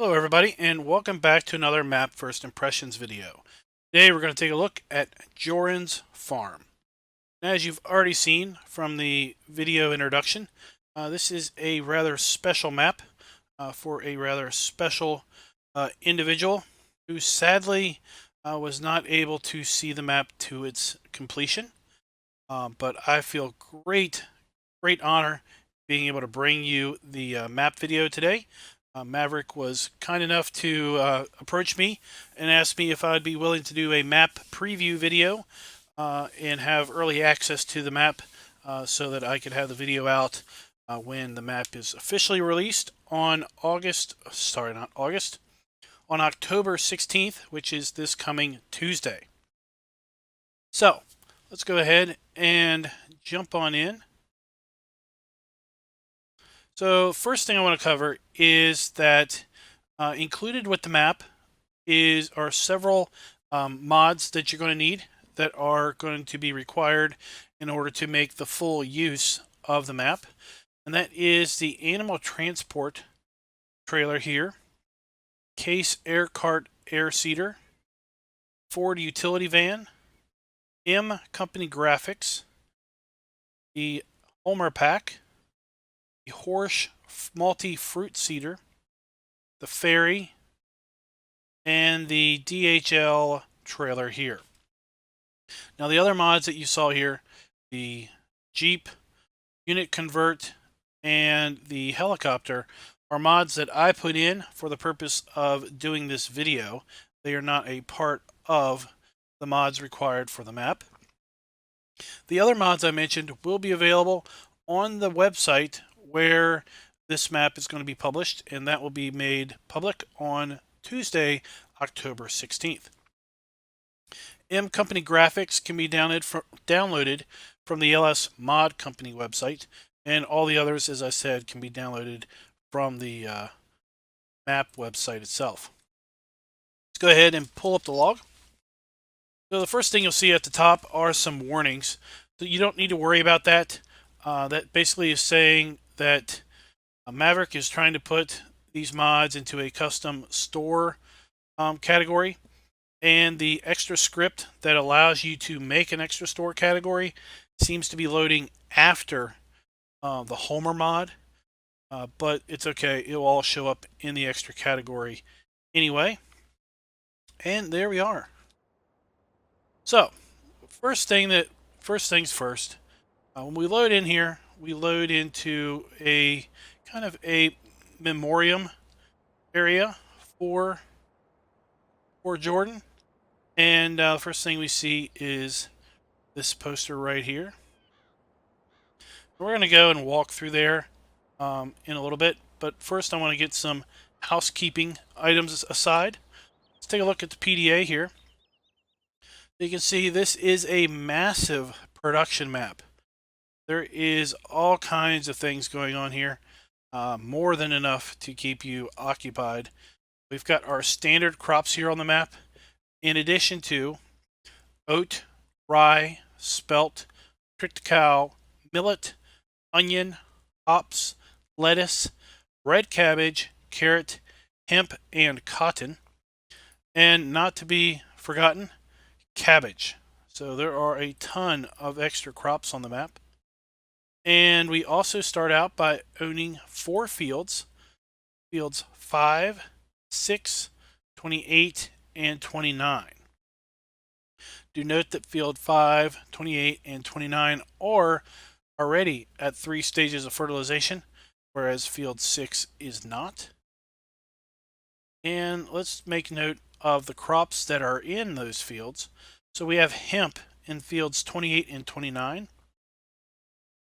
Hello everybody and welcome back to another map first impressions video. Today we're going to take a look at Jorans farm. As you've already seen from the video introduction, this is a rather special map for a rather special individual who sadly was not able to see the map to its completion. But I feel great honor being able to bring you the map video today. Maverick was kind enough to approach me and ask me if I'd be willing to do a map preview video and have early access to the map so that I could have the video out when the map is officially released on on October 16th, which is this coming Tuesday. So let's go ahead and jump on in. So first thing I want to cover is that included with the map are several mods that you're going to need that are going to be required in order to make the full use of the map. And that is the animal transport trailer here, Case air cart air seater, Ford utility van, M company graphics, the Homer pack, the Horsch multi-fruit seeder, the Ferry, and the DHL trailer here. Now the other mods that you saw here, the Jeep, unit convert, and the helicopter, are mods that I put in for the purpose of doing this video. They are not a part of the mods required for the map. The other mods I mentioned will be available on the website where this map is going to be published, and that will be made public on Tuesday, October 16th. M Company graphics can be downloaded from the LS Mod Company website, and all the others, as I said, can be downloaded from the map website itself. Let's go ahead and pull up the log. So the first thing you'll see at the top are some warnings. So you don't need to worry about that. That basically is saying that Maverick is trying to put these mods into a custom store category, and the extra script that allows you to make an extra store category seems to be loading after the Homer mod, but it's okay. It will all show up in the extra category anyway. And there we are. So first things first. When we load in here, we load into a kind of a memoriam area for Jordan. And the first thing we see is this poster right here. We're going to go and walk through there in a little bit. But first I want to get some housekeeping items aside. Let's take a look at the PDA here. You can see this is a massive production map. There is all kinds of things going on here. More than enough to keep you occupied. We've got our standard crops here on the map, in addition to oat, rye, spelt, tricked cow, millet, onion, hops, lettuce, red cabbage, carrot, hemp, and cotton. And not to be forgotten, cabbage. So there are a ton of extra crops on the map. And we also start out by owning 4 fields. Fields 5, 6, 28, and 29. Do note that field 5, 28, and 29 are already at 3 stages of fertilization, whereas field 6 is not. And let's make note of the crops that are in those fields. So we have hemp in fields 28 and 29.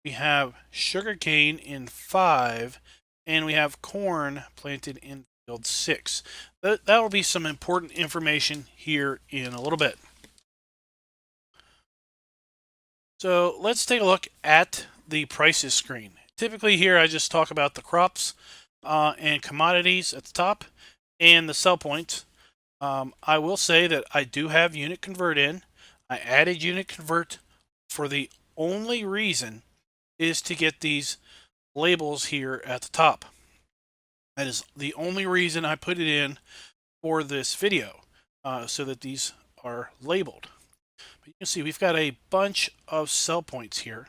We have sugarcane in 5, and we have corn planted in field 6. That will be some important information here in a little bit. So let's take a look at the prices screen. Typically here I just talk about the crops and commodities at the top and the sell points. I will say that I do have unit convert in. I added unit convert for the only reason is to get these labels here at the top. That is the only reason I put it in for this video, so that these are labeled. But you can see we've got a bunch of sell points here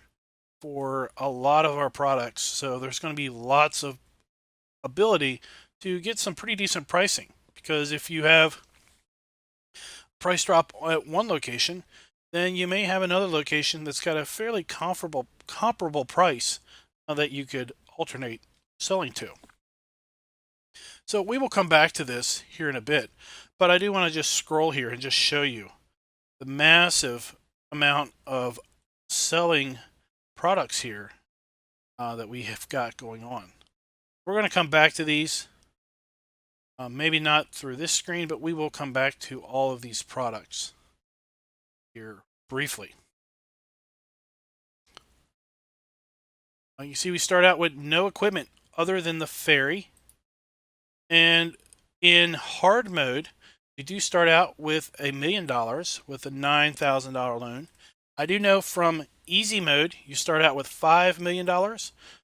for a lot of our products. So there's going to be lots of ability to get some pretty decent pricing, because if you have price drop at one location, then you may have another location that's got a fairly comparable price that you could alternate selling to. So we will come back to this here in a bit, but I do want to just scroll here and just show you the massive amount of selling products here that we have got going on. We're going to come back to these, maybe not through this screen, but we will come back to all of these products here briefly. You see we start out with no equipment other than the Ferry. And in hard mode, we do start out with $1 million with a $9,000 loan. I do know from easy mode, you start out with $5 million.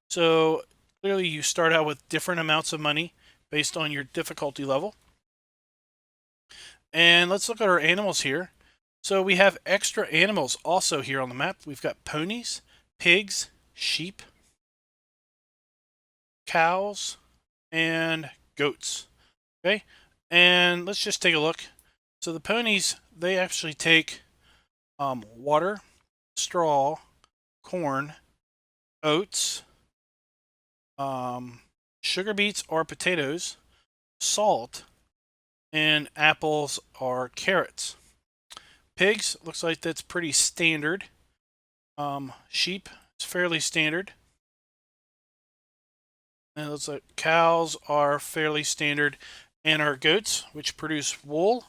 So clearly you start out with different amounts of money based on your difficulty level. And let's look at our animals here. So we have extra animals also here on the map. We've got ponies, pigs, sheep, cows, and goats. Okay, and let's just take a look. So the ponies, they actually take water, straw, corn, oats, sugar beets or potatoes, salt, and apples or carrots. Pigs, looks like that's pretty standard. Sheep, it's fairly standard. And it looks like cows are fairly standard. And our goats, which produce wool,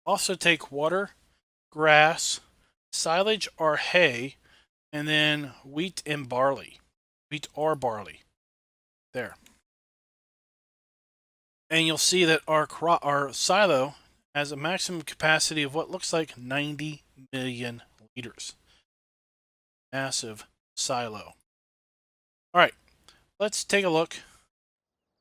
also take water, grass, silage or hay, and then wheat and barley. Wheat or barley. There. And you'll see that our silo has a maximum capacity of what looks like 90 million liters. Massive silo. All right, let's take a look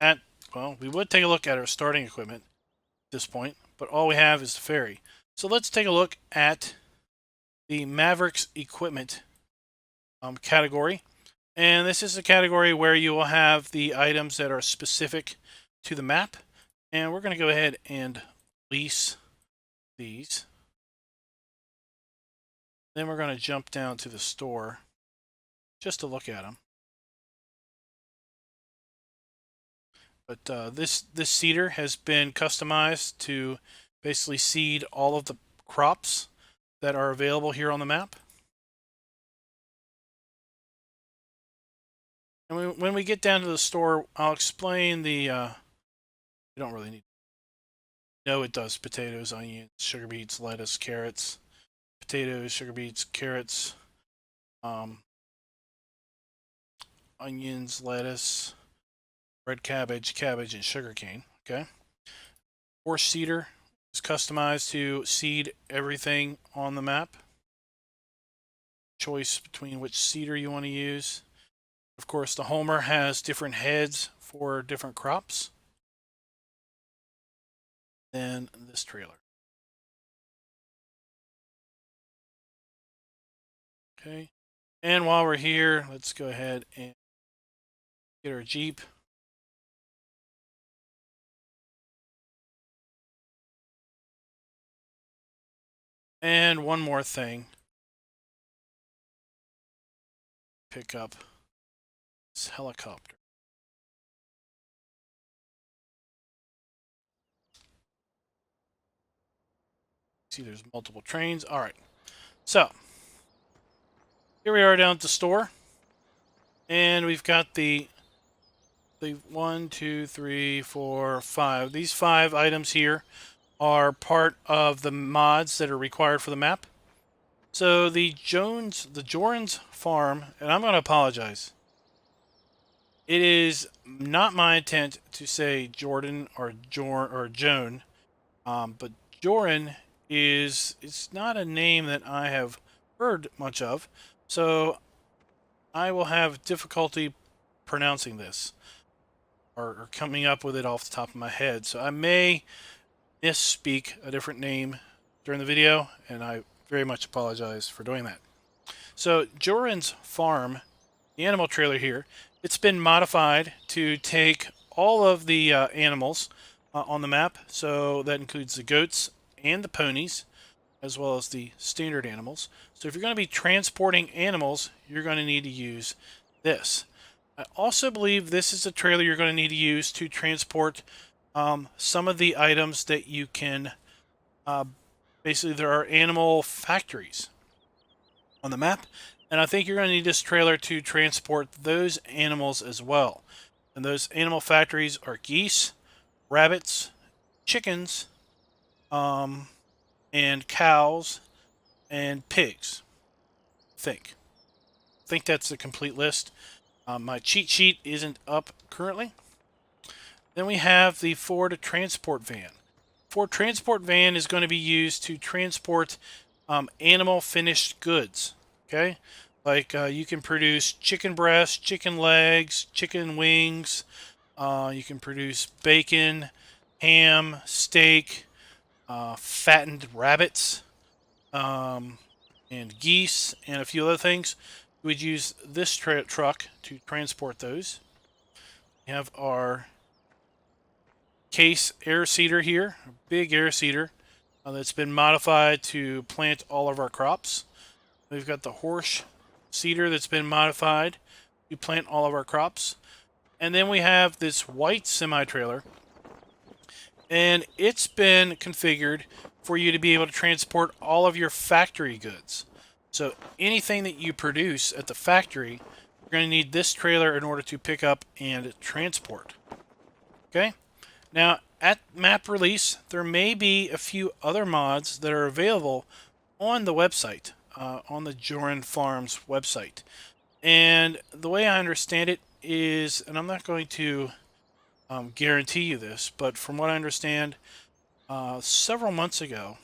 at, well, we would take a look at our starting equipment at this point, but all we have is the Ferry. So let's take a look at the Mavericks equipment category. And this is a category where you will have the items that are specific to the map. And we're going to go ahead and lease these. Then we're going to jump down to the store just to look at them. But this seeder has been customized to basically seed all of the crops that are available here on the map. And when we get down to the store, I'll explain the, you don't really need, no, it does potatoes, onions, sugar beets, lettuce, carrots, potatoes, sugar beets, carrots, onions, lettuce, red cabbage, and sugarcane. Okay. Horse seeder is customized to seed everything on the map. Choice between which seeder you want to use. Of course, the Homer has different heads for different crops than this trailer. Okay. And while we're here, let's go ahead and get our Jeep. And one more thing. Pick up this helicopter. See, there's multiple trains. All right. So, here we are down at the store. And we've got the 1, 2, 3, 4, 5. These 5 items here are part of the mods that are required for the map. So the Jorans farm, and I'm going to apologize. It is not my intent to say Jordan or Joan, but Joran it's not a name that I have heard much of, so I will have difficulty pronouncing this. or coming up with it off the top of my head. So I may misspeak a different name during the video, and I very much apologize for doing that. So Jorans Farm, the animal trailer here, it's been modified to take all of the animals on the map. So that includes the goats and the ponies, as well as the standard animals. So if you're going to be transporting animals, you're going to need to use this. I also believe this is the trailer you're going to need to use to transport some of the items that you can, basically there are animal factories on the map, and I think you're going to need this trailer to transport those animals as well. And those animal factories are geese, rabbits, chickens, and cows, and pigs. I think that's the complete list. My cheat sheet isn't up currently. Then we have the Ford transport van. Ford transport van is going to be used to transport animal finished goods. Okay, like you can produce chicken breasts, chicken legs, chicken wings. You can produce bacon, ham, steak, fattened rabbits, and geese, and a few other things. We would use this truck to transport those. We have our case air seeder here, a big air seeder that's been modified to plant all of our crops. We've got the horse seeder that's been modified to plant all of our crops. And then we have this white semi-trailer, and it's been configured for you to be able to transport all of your factory goods. So anything that you produce at the factory, you're going to need this trailer in order to pick up and transport. Okay? Now, at map release, there may be a few other mods that are available on the website, on the Joran Farms website. And the way I understand it is, and I'm not going to guarantee you this, but from what I understand, several months ago,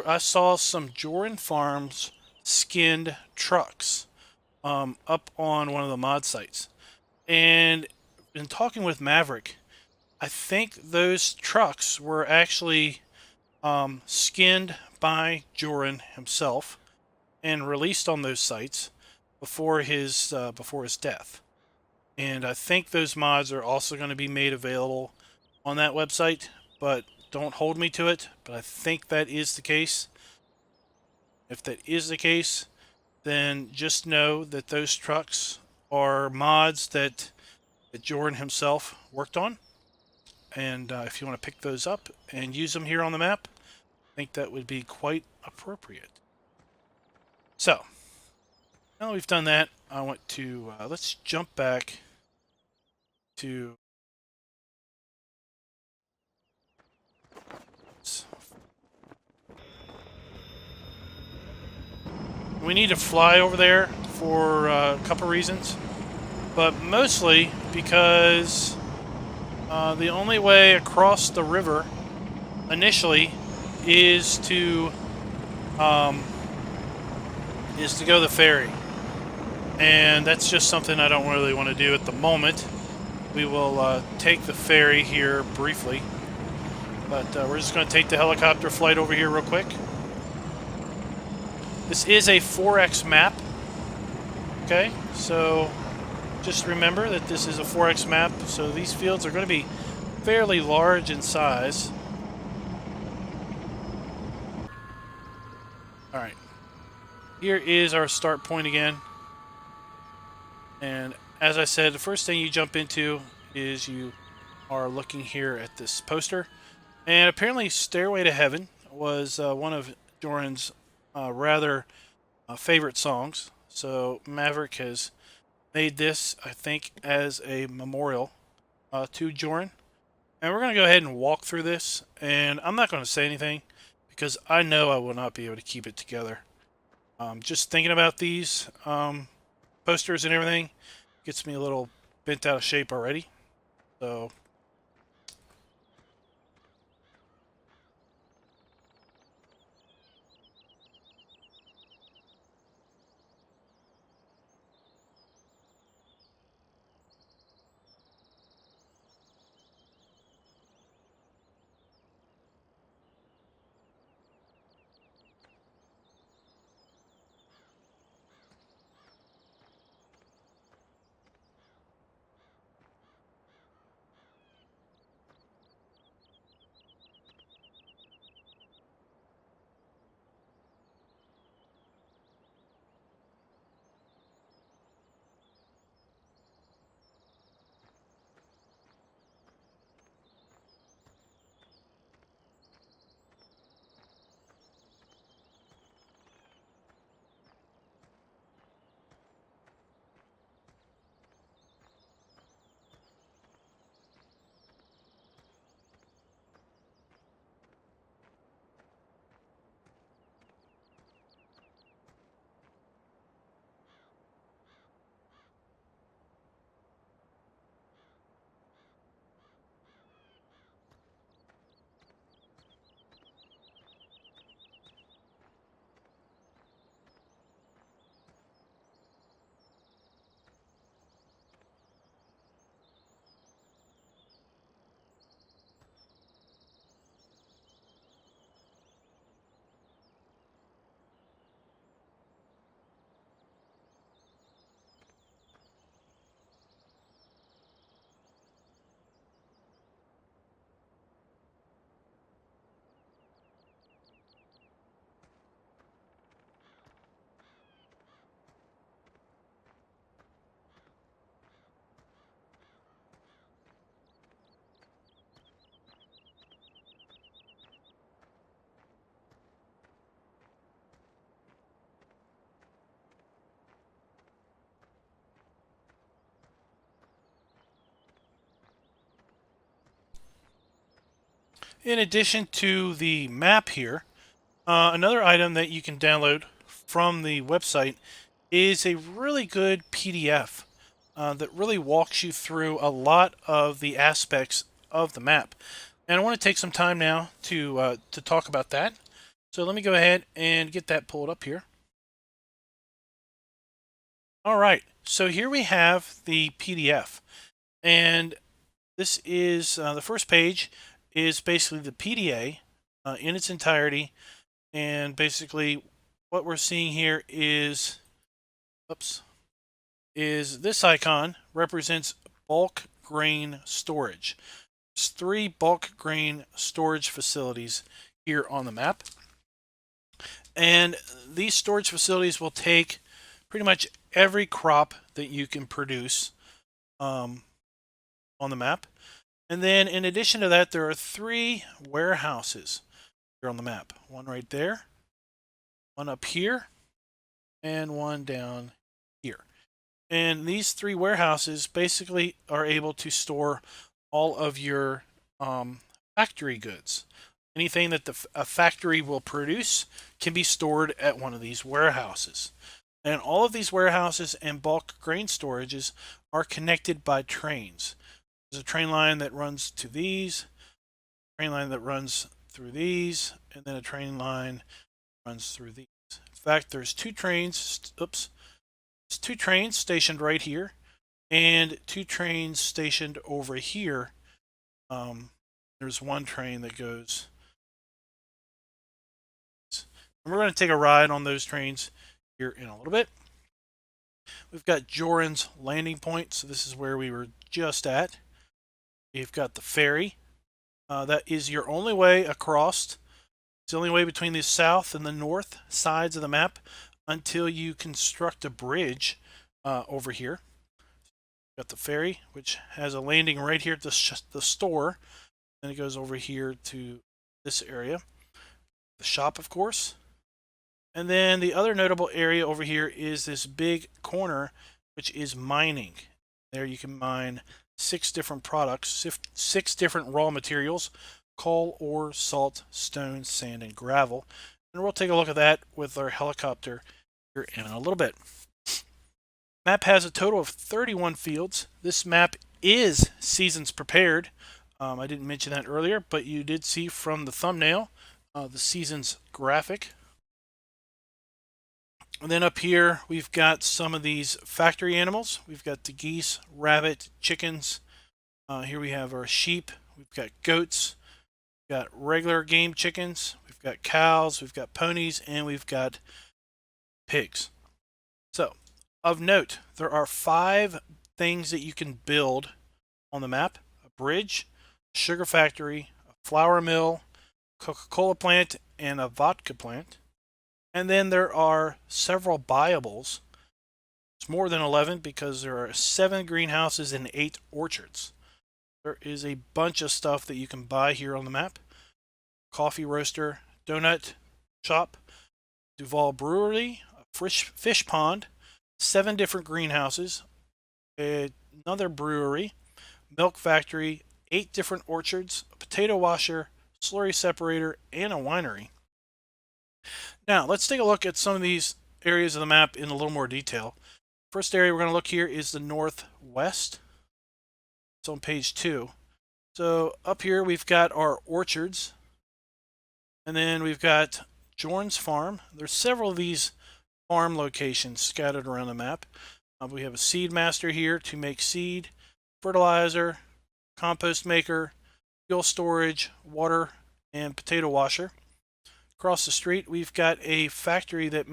I saw some Joran Farms skinned trucks up on one of the mod sites. And in talking with Maverick, I think those trucks were actually skinned by Joran himself and released on those sites before his death. And I think those mods are also going to be made available on that website, but don't hold me to it. But I think that is the case. If that is the case, then just know that those trucks are mods that Jordan himself worked on. And if you want to pick those up and use them here on the map, I think that would be quite appropriate. So, now that we've done that, I want to, let's jump back to... We need to fly over there for a couple reasons, but mostly because the only way across the river initially is to go the ferry, and that's just something I don't really want to do at the moment. We will take the ferry here briefly, but we're just going to take the helicopter flight over here real quick. This is a 4X map, okay, so just remember that this is a 4X map, so these fields are going to be fairly large in size. Alright, here is our start point again, and as I said, the first thing you jump into is you are looking here at this poster, and apparently Stairway to Heaven was one of Joran's rather favorite songs. So Maverick has made this, I think, as a memorial to Joran. And we're going to go ahead and walk through this. And I'm not going to say anything because I know I will not be able to keep it together. Just thinking about these posters and everything gets me a little bent out of shape already. So... in addition to the map here, another item that you can download from the website is a really good PDF that really walks you through a lot of the aspects of the map. And I want to take some time now to talk about that. So let me go ahead and get that pulled up here. All right, so here we have the PDF, and this is the first page is basically the PDA in its entirety, and basically what we're seeing here is, is this icon represents bulk grain storage. There's 3 bulk grain storage facilities here on the map, and these storage facilities will take pretty much every crop that you can produce on the map. And then in addition to that, there are 3 warehouses here on the map. One right there, one up here, and one down here. And these 3 warehouses basically are able to store all of your factory goods. Anything that a factory will produce can be stored at one of these warehouses. And all of these warehouses and bulk grain storages are connected by trains. There's a train line that runs to these, a train line that runs through these, and then a train line runs through these. In fact, there's 2 trains, there's 2 trains stationed right here, and 2 trains stationed over here. There's 1 train that goes. And we're going to take a ride on those trains here in a little bit. We've got Jorans landing point, so this is where we were just at. You've got the ferry. That is your only way across. It's the only way between the south and the north sides of the map until you construct a bridge over here. Got the ferry, which has a landing right here at the store. Then it goes over here to this area. The shop, of course. And then the other notable area over here is this big corner, which is mining. There you can mine 6 different products, 6 different raw materials: coal, ore, salt, stone, sand, and gravel. And we'll take a look at that with our helicopter here in a little bit. Map has a total of 31 fields. This map is seasons prepared. I didn't mention that earlier, but you did see from the thumbnail the seasons graphic. And then up here, we've got some of these factory animals. We've got the geese, rabbit, chickens. Here we have our sheep. We've got goats. We've got regular game chickens. We've got cows. We've got ponies. And we've got pigs. So, of note, there are 5 things that you can build on the map: a bridge, a sugar factory, a flour mill, Coca-Cola plant, and a vodka plant. And then there are several buyables. It's more than 11 because there are 7 greenhouses and 8 orchards. There is a bunch of stuff that you can buy here on the map: coffee roaster, donut shop, Duval Brewery, a fish pond, 7 different greenhouses, another brewery, milk factory, 8 different orchards, a potato washer, slurry separator, and a winery. Now, let's take a look at some of these areas of the map in a little more detail. First area we're going to look here is the northwest. It's on page 2. So up here we've got our orchards, and then we've got Jorans Farm. There's several of these farm locations scattered around the map. We have a seed master here to make seed, fertilizer, compost maker, fuel storage, water, and potato washer. Across the street, we've got a factory that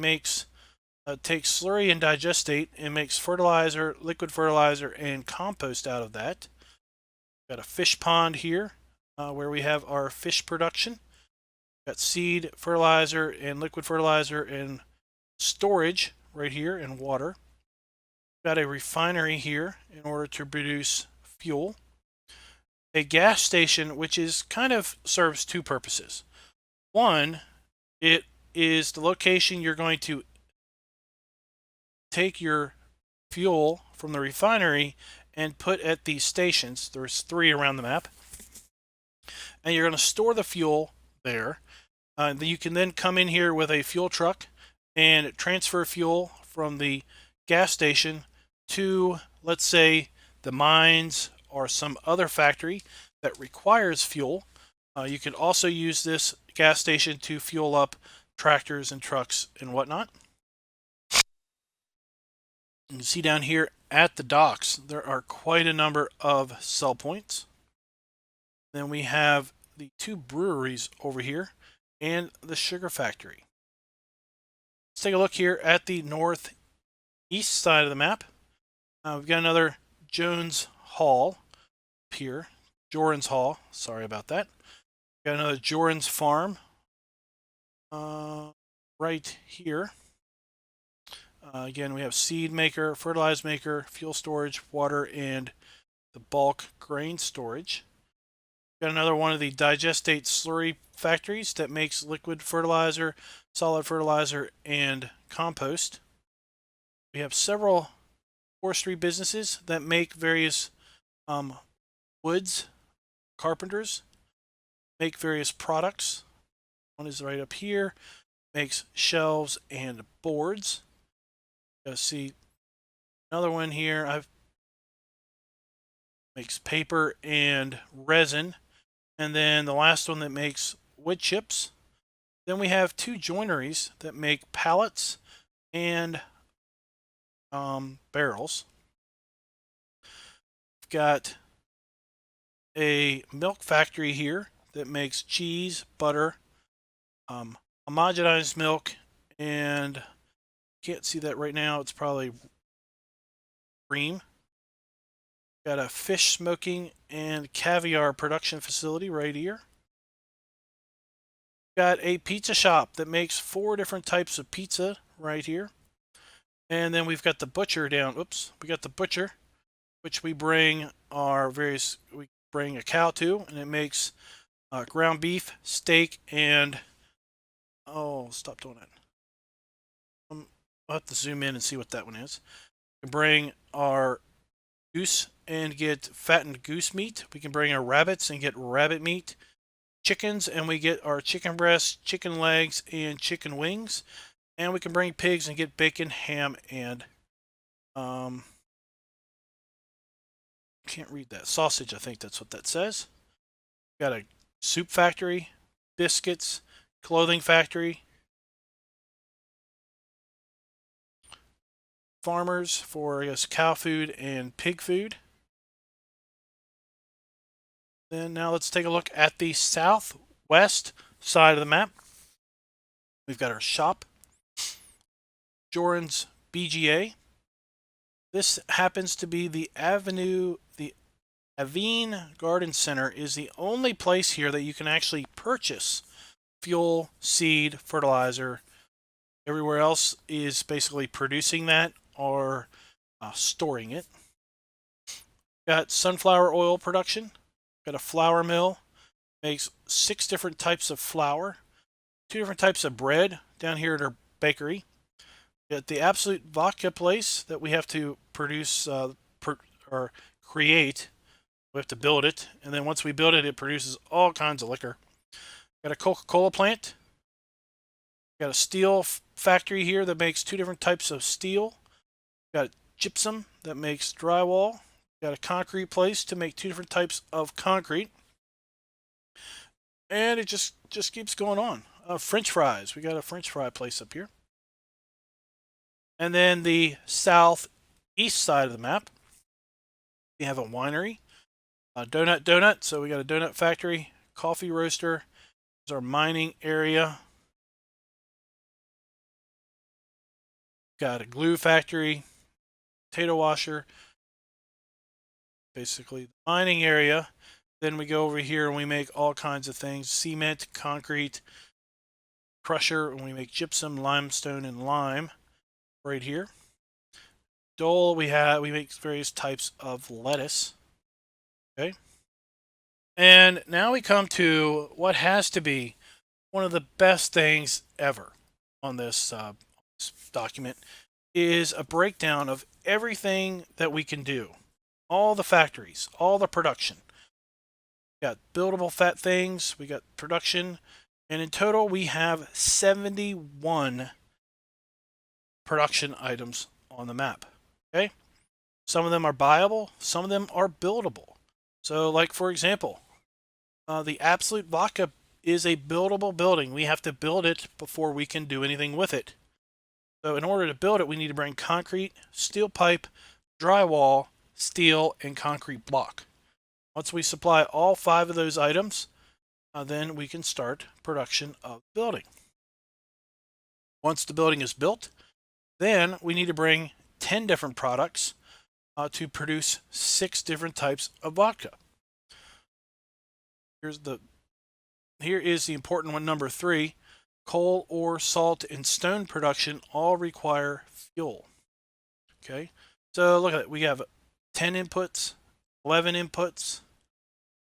takes slurry and digestate and makes fertilizer, liquid fertilizer, and compost out of that. Got a fish pond here where we have our fish production. Got seed, fertilizer, and liquid fertilizer and storage right here, and water. Got a refinery here in order to produce fuel. A gas station, which is kind of serves 2 purposes. One, it is the location you're going to take your fuel from the refinery and put at these stations. There's 3 around the map. and you're going to store the fuel there. You can then come in here with a fuel truck and transfer fuel from the gas station to, let's say, the mines or some other factory that requires fuel. You can also use this gas station to fuel up tractors and trucks and whatnot. You can see down here at the docks, there are quite a number of sell points. Then we have the two breweries over here and the sugar factory. Let's take a look here at the northeast side of the map. We've got another Jones Hall up here. Jorans Hall. Sorry about that. We've got another Jorans Farm right here. Again, we have seed maker, fertilizer maker, fuel storage, water, and the bulk grain storage. Got another one of the digestate slurry factories that makes liquid fertilizer, solid fertilizer, and compost. We have several forestry businesses that make various woods, carpenters, make various products. One is right up here, makes shelves and boards. You see another one here. I've makes paper and resin, and then the last one that makes wood chips. Then we have two joineries that make pallets and barrels. We've got a milk factory here that makes cheese, butter, homogenized milk, and can't see that right now. It's probably cream. Got a fish smoking and caviar production facility right here. Got a pizza shop that makes 4 different types of pizza right here. And then we've got the butcher down. Oops, we got the butcher, which we bring we bring a cow to, and it makes ground beef, steak, and stop doing that. I'll have to zoom in and see what that one is. We bring our goose and get fattened goose meat. We can bring our rabbits and get rabbit meat. Chickens, and we get our chicken breasts, chicken legs, and chicken wings. And we can bring pigs and get bacon, ham, and can't read that, sausage. I think that's what that says. Got a soup factory, biscuits, clothing factory, farmers for, I guess, cow food and pig food. Then now let's take a look at the southwest side of the map. We've got our shop, Jorans BGA. This happens to be the Avene Garden Center is the only place here that you can actually purchase fuel, seed, fertilizer. Everywhere else is basically producing that or storing it. Got sunflower oil production. Got a flour mill. Makes 6 different types of flour. 2 different types of bread down here at our bakery. Got the Absolute Vodka place that we have to produce or create. We have to build it, and then once we build it, it produces all kinds of liquor. Got a Coca-Cola plant. Got a steel factory here that makes 2 different types of steel. Got gypsum that makes drywall. Got a concrete place to make 2 different types of concrete. And it just keeps going on. French fries. We got a French fry place up here. And then the southeast side of the map, we have a winery, a donut. So we got a donut factory, coffee roaster. There's our mining area. Got a glue factory, potato washer. Basically, the mining area. Then we go over here and we make all kinds of things: cement, concrete, crusher, and we make gypsum, limestone, and lime. Right here. Dole, we make various types of lettuce. Okay. And now we come to what has to be one of the best things ever on this document is a breakdown of everything that we can do. All the factories, all the production. got buildable fat things, we got production, and in total we have 71 production items on the map. Okay, some of them are buyable, some of them are buildable. So, like for example, the Absolute Vodka is a buildable building. We have to build it before we can do anything with it. So in order to build it, we need to bring concrete, steel pipe, drywall, steel, and concrete block. Once we supply all 5 of those items, then we can start production of the building. Once the building is built, then we need to bring 10 different products to produce 6 different types of vodka. Here is the important one, number 3. Coal, ore, salt, and stone production all require fuel. Okay, so look at it. We have 10 inputs, 11 inputs,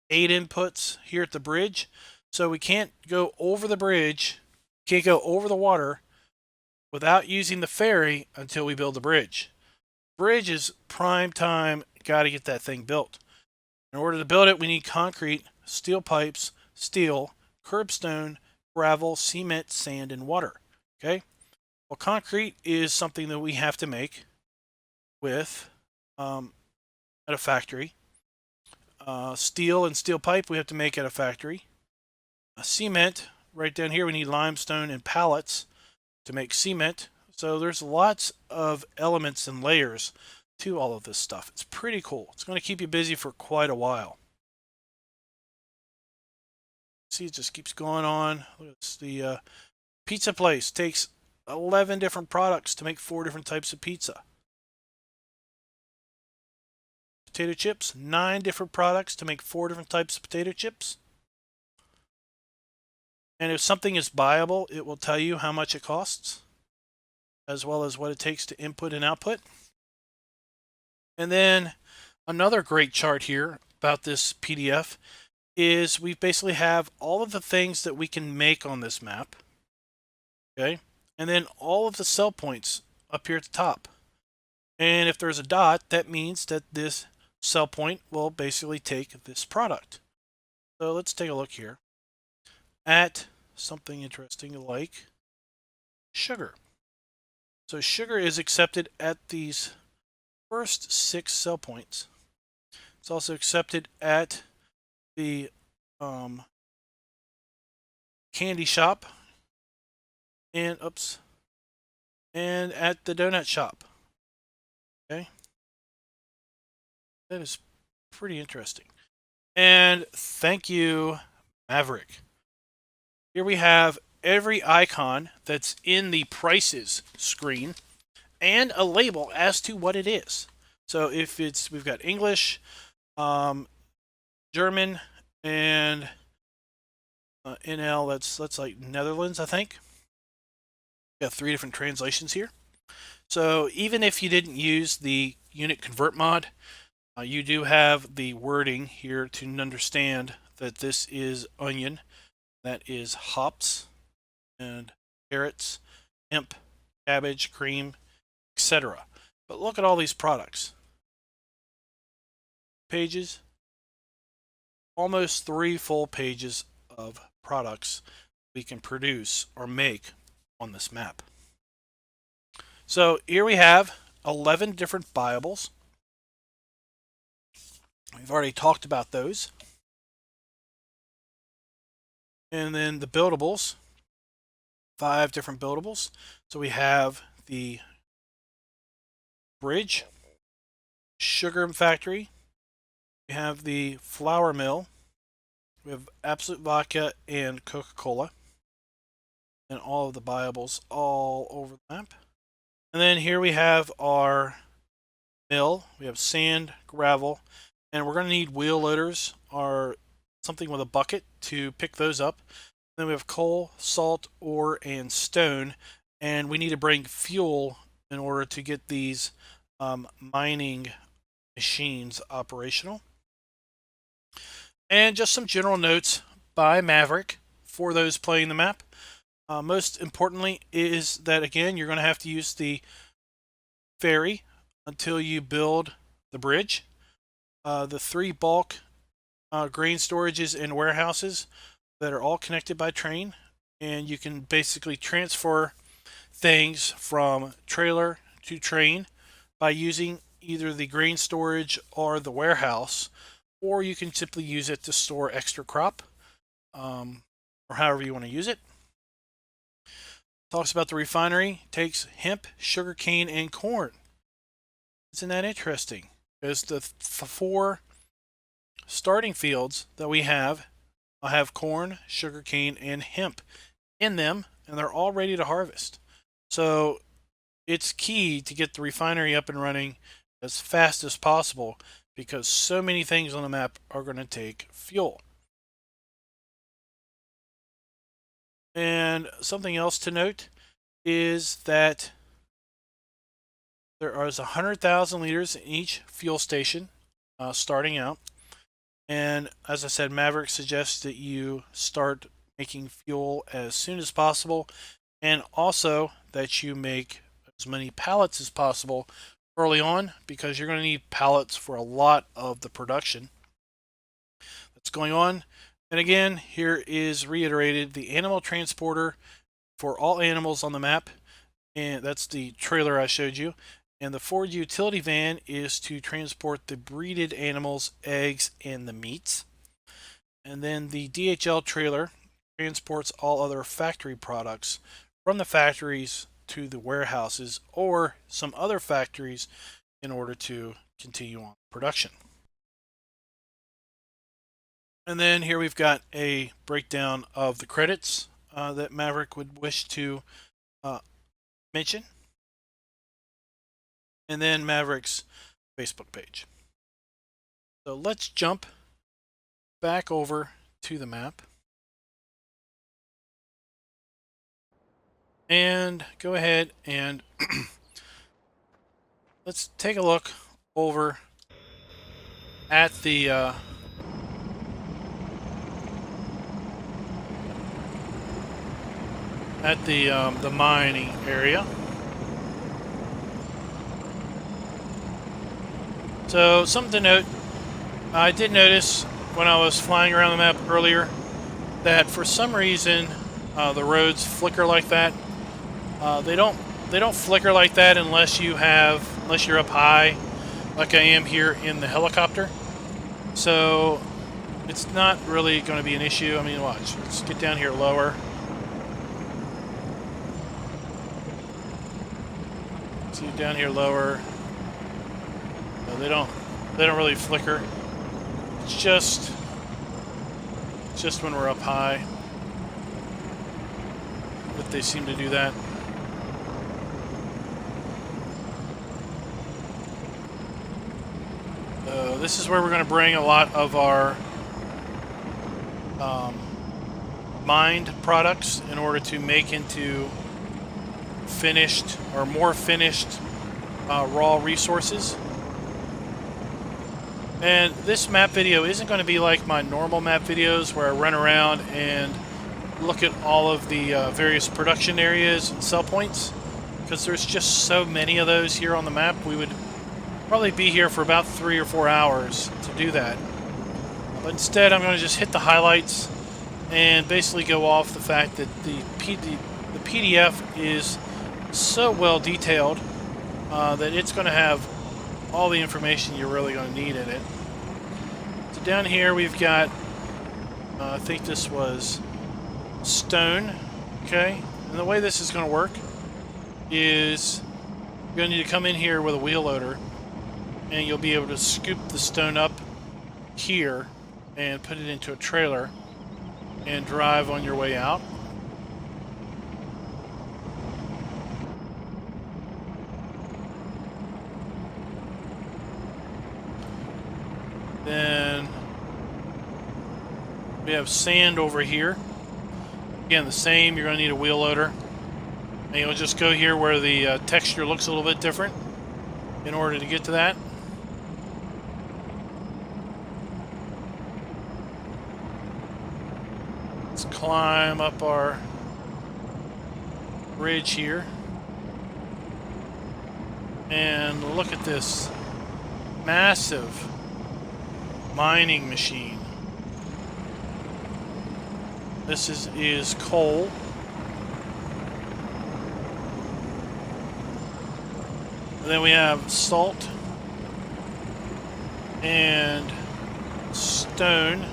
8 inputs here at the bridge. So we can't go over the bridge, can't go over the water without using the ferry until we build the bridge. Bridge is prime time, got to get that thing built. In order to build it, we need concrete, steel pipes, steel, curbstone, gravel, cement, sand, and water. Okay? Well, concrete is something that we have to make with at a factory. Steel and steel pipe we have to make at a factory. Cement, right down here, we need limestone and pallets to make cement. So there's lots of elements and layers to all of this stuff. It's pretty cool. It's going to keep you busy for quite a while. See, it just keeps going on. Look at this. The pizza place takes 11 different products to make 4 different types of pizza. Potato chips, 9 different products to make 4 different types of potato chips. And if something is buyable, it will tell you how much it costs, as well as what it takes to input and output. And then another great chart here about this PDF is we basically have all of the things that we can make on this map. Okay, and then all of the sell points up here at the top. And if there's a dot, that means that this sell point will basically take this product. So let's take a look here at something interesting like sugar. So sugar is accepted at these first 6 sell points. It's also accepted at the candy shop and at the donut shop. Okay, that is pretty interesting. And thank you, Maverick. Here we have every icon that's in the prices screen and a label as to what it is. So if we've got English, German, and NL, that's like Netherlands, I think. We have 3 different translations here. So even if you didn't use the unit convert mod, you do have the wording here to understand that this is onion, that is hops, and carrots, hemp, cabbage, cream, etc. But look at all these products. Pages, almost 3 full pages of products we can produce or make on this map. So here we have 11 different buyables. We've already talked about those. And then the buildables, 5 different buildables. So we have the bridge, sugar factory, we have the flour mill, we have Absolute Vodka and Coca-Cola, and all of the buyables all over the map. And then here we have our mill. We have sand, gravel, and we're going to need wheel loaders or something with a bucket to pick those up. Then we have coal, salt, ore, and stone, and we need to bring fuel in order to get these mining machines operational. And just some general notes by Maverick for those playing the map. Most importantly is that, again, you're going to have to use the ferry until you build the bridge. The 3 bulk grain storages and warehouses that are all connected by train, and you can basically transfer things from trailer to train by using either the grain storage or the warehouse, or you can simply use it to store extra crop, or however you want to use it. Talks about the refinery, takes hemp, sugarcane, and corn. Isn't that interesting? Because the four starting fields that we have corn, sugarcane, and hemp in them, and they're all ready to harvest. So it's key to get the refinery up and running as fast as possible because so many things on the map are going to take fuel. And something else to note is that there is 100,000 liters in each fuel station starting out. And as I said, Maverick suggests that you start making fuel as soon as possible, and also that you make as many pallets as possible early on, because you're going to need pallets for a lot of the production that's going on. And again, here is reiterated the animal transporter for all animals on the map, and that's the trailer I showed you. And the Ford utility van is to transport the breeded animals, eggs, and the meats. And then the DHL trailer transports all other factory products from the factories to the warehouses or some other factories in order to continue on production. And then here we've got a breakdown of the credits that Maverick would wish to mention. And then Maverick's Facebook page. So let's jump back over to the map and go ahead and let's take a look over at the mining area. So something to note, I did notice when I was flying around the map earlier that for some reason the roads flicker like that. They don't flicker like that unless you're up high, like I am here in the helicopter. So it's not really going to be an issue. I mean, watch. Let's get down here lower. See, down here lower. No, they don't really flicker. It's just when we're up high that they seem to do that. This is where we're going to bring a lot of our mined products in order to make into finished or more finished raw resources. And this map video isn't going to be like my normal map videos where I run around and look at all of the various production areas and sell points, because there's just so many of those here on the map. We would probably be here for about 3 or 4 hours to do that. But instead, I'm going to just hit the highlights and basically go off the fact that the PDF is so well detailed that it's going to have all the information you're really going to need in it. So down here we've got, I think this was stone, okay? And the way this is going to work is you're going to need to come in here with a wheel loader, and you'll be able to scoop the stone up here and put it into a trailer and drive on your way out. Then we have sand over here. Again, the same. You're going to need a wheel loader. And you'll just go here where the texture looks a little bit different in order to get to that. Let's climb up our ridge here. And look at this massive mining machine. This is coal. And then we have salt and stone.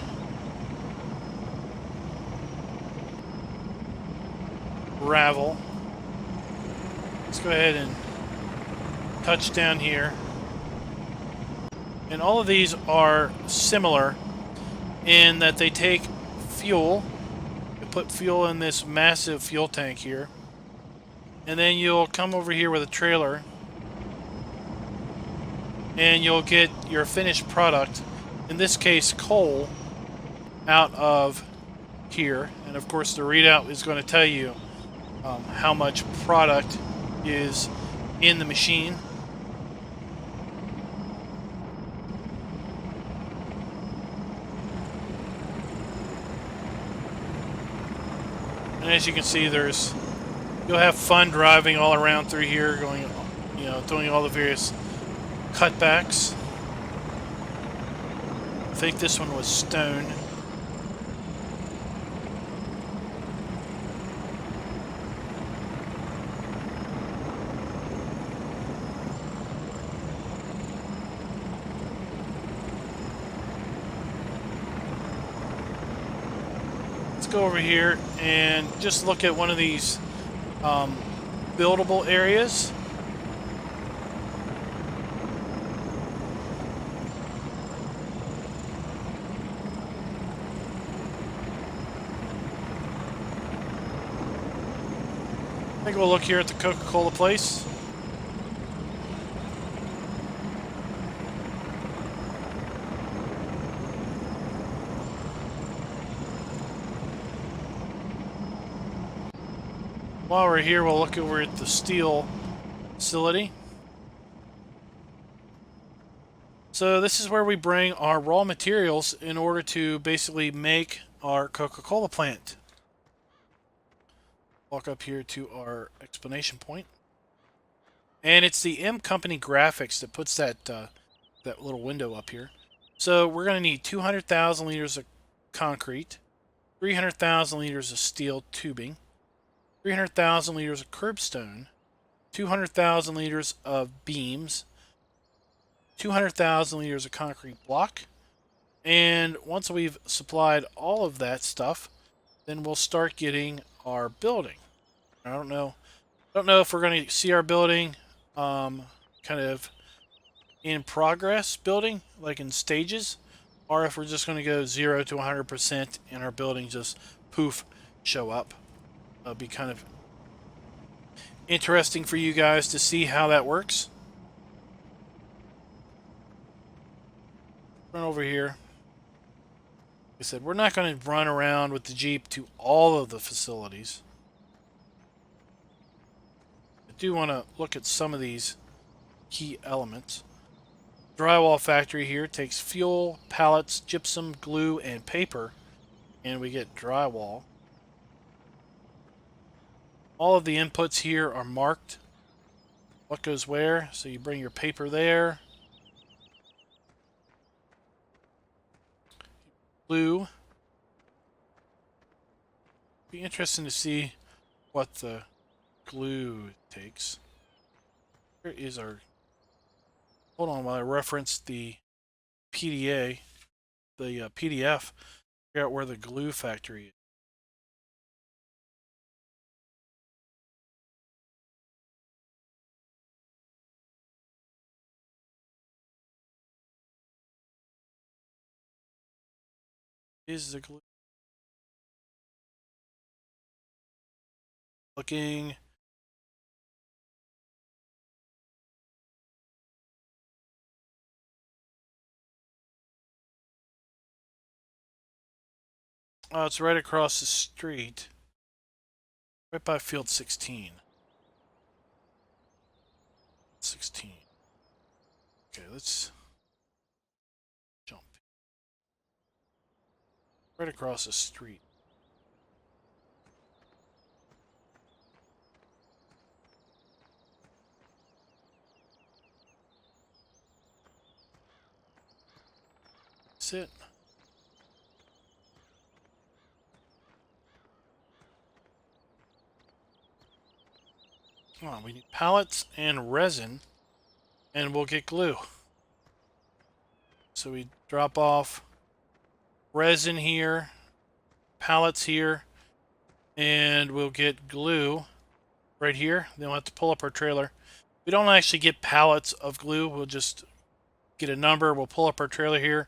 Gravel. Let's go ahead and touch down here. And all of these are similar in that they take fuel. You put fuel in this massive fuel tank here. And then you'll come over here with a trailer. And you'll get your finished product, in this case coal, out of here. And of course the readout is going to tell you how much product is in the machine. And as you can see, you'll have fun driving all around through here, going, doing all the various cutbacks. I think this one was stone. Let's go over here and just look at one of these buildable areas. I think we'll look here at the Coca-Cola place. While we're here, we'll look over at the steel facility. So this is where we bring our raw materials in order to basically make our Coca-Cola plant. Walk up here to our explanation point. And it's the M Company graphics that puts that little window up here. So we're going to need 200,000 liters of concrete, 300,000 liters of steel tubing, 300,000 liters of curbstone, 200,000 liters of beams, 200,000 liters of concrete block. And once we've supplied all of that stuff, then we'll start getting our building. I don't know if we're going to see our building kind of in progress building, like in stages, or if we're just going to go 0 to 100% and our building just poof show up. It'll be kind of interesting for you guys to see how that works. Run over here. Like I said, we're not going to run around with the Jeep to all of the facilities. I do want to look at some of these key elements. Drywall factory here takes fuel, pallets, gypsum, glue, and paper, and we get drywall. All of the inputs here are marked. What goes where? So you bring your paper there. Glue. Be interesting to see what the glue takes. Here is our... Hold on while I reference the PDA, the PDF. Figure out where the glue factory is. The glue. Looking. Oh, it's right across the street. Right by field 16. 16. Okay, let's jump. Right across the street. That's it. Come on, we need pallets and resin, and we'll get glue. So we drop off resin here, pallets here, and we'll get glue right here. Then we'll have to pull up our trailer. We don't actually get pallets of glue. We'll just get a number. We'll pull up our trailer here,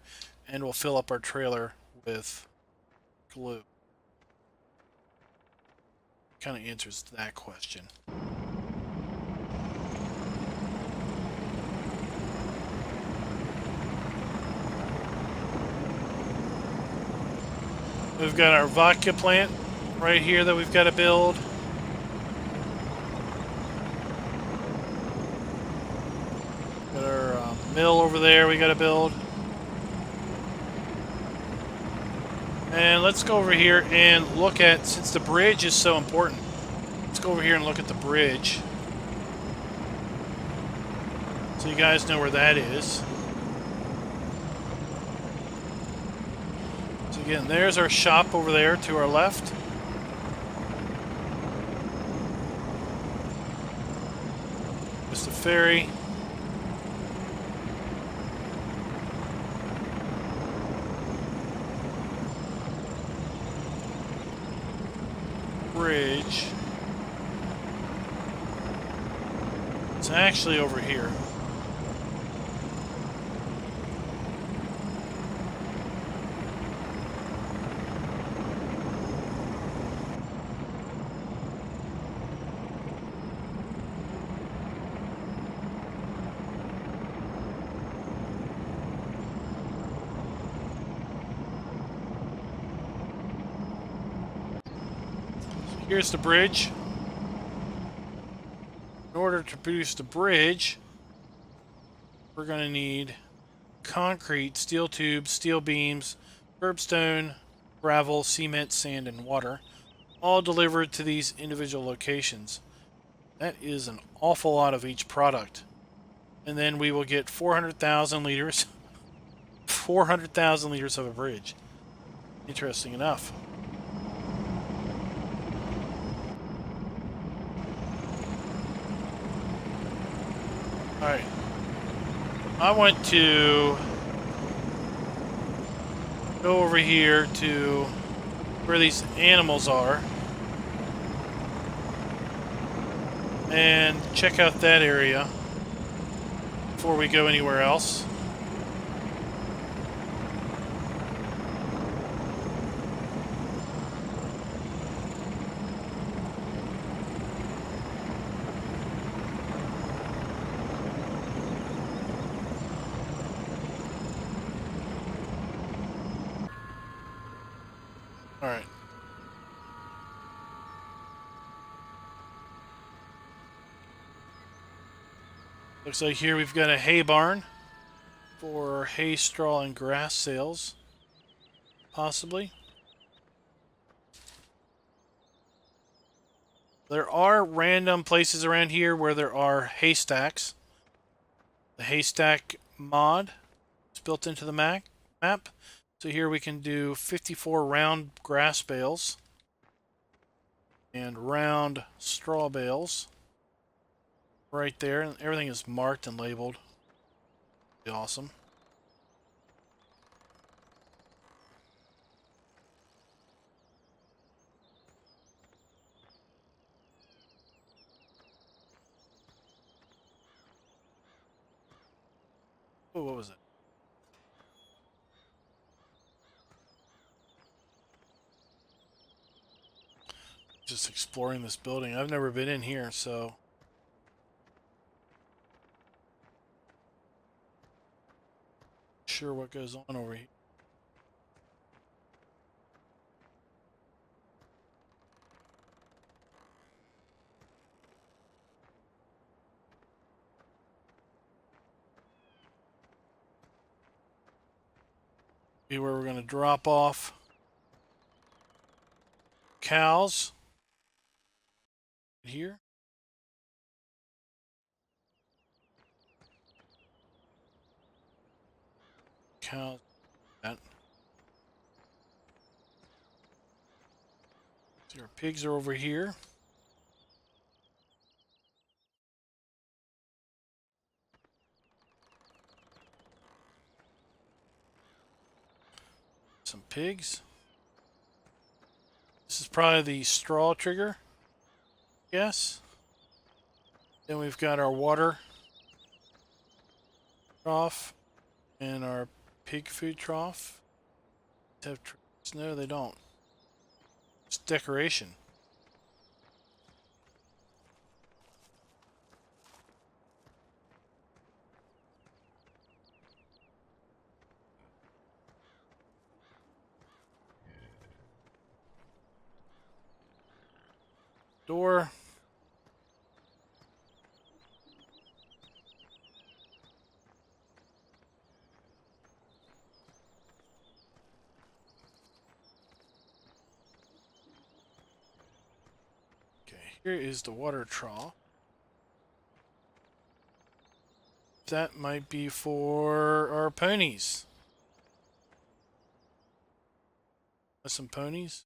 and we'll fill up our trailer with glue. Kind of answers that question. We've got our vodka plant right here that we've got to build. Got our mill over there we got to build. And let's go over here and look at, since the bridge is so important, let's go over here and look at the bridge. So you guys know where that is. So again, there's our shop over there to our left. There's the ferry. Bridge. It's actually over here. Here's the bridge. In order to produce the bridge, we're going to need concrete, steel tubes, steel beams, curbstone, gravel, cement, sand, and water, all delivered to these individual locations. That is an awful lot of each product. And then we will get 400,000 liters. 400,000 liters of a bridge. Interesting enough. Alright. I want to go over here to where these animals are and check out that area before we go anywhere else. Alright. Looks like here we've got a hay barn for hay, straw, and grass sales. Possibly. There are random places around here where there are haystacks. The haystack mod is built into the map. So here we can do 54 round grass bales and round straw bales right there. And everything is marked and labeled. Be awesome. Oh, what was it? Just exploring this building. I've never been in here, so sure what goes on over here. Be where we're going to drop off cows here. Cows. That. So our pigs are over here. pigs. This is probably the straw trigger. Yes. Then we've got our water trough and our pig food trough. Have triggers? No, they don't. It's decoration. Door. Okay, here is the water trough. That might be for our ponies. Some ponies.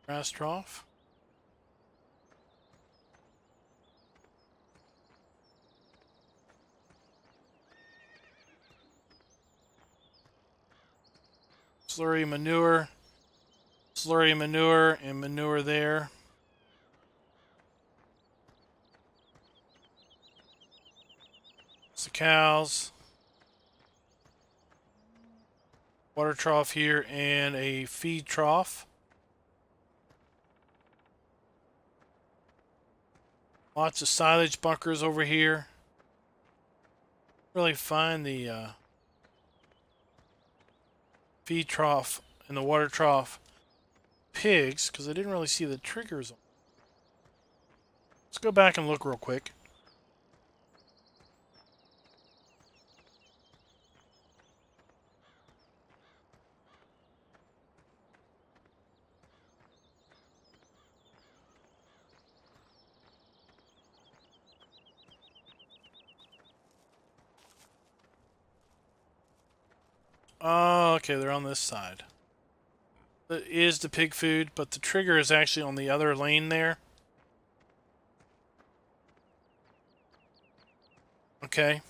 Grass trough. Slurry manure. Slurry manure and manure there. It's the cows. Water trough here and a feed trough. Lots of silage bunkers over here. Really find the feed trough and the water trough pigs because I didn't really see the triggers. Let's go back and look real quick. Oh, okay, they're on this side. That is the pig food, but the trigger is actually on the other lane there. Okay.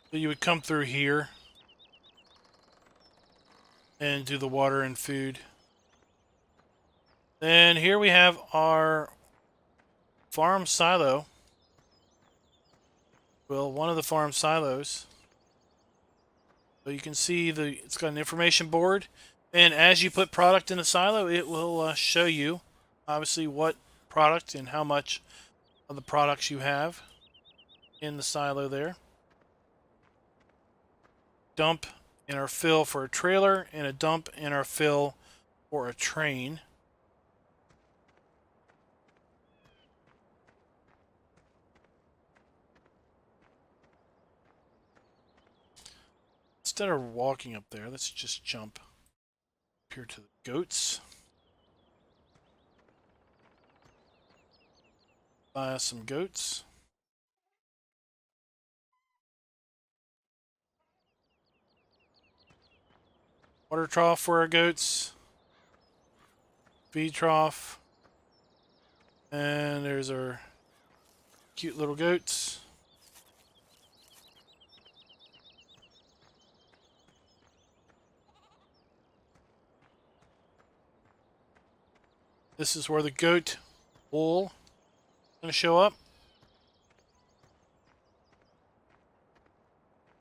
So you would come through here and do the water and food. Then here we have our farm silo. Well, one of the farm silos. So you can see it's got an information board, and as you put product in the silo, it will show you obviously what product and how much of the products you have in the silo there. Dump and our fill for a trailer, and a dump and our fill for a train. Instead of walking up there, let's just jump up here to the goats. Buy us some goats. Water trough for our goats. Feed trough. And there's our cute little goats. This is where the goat wool is going to show up.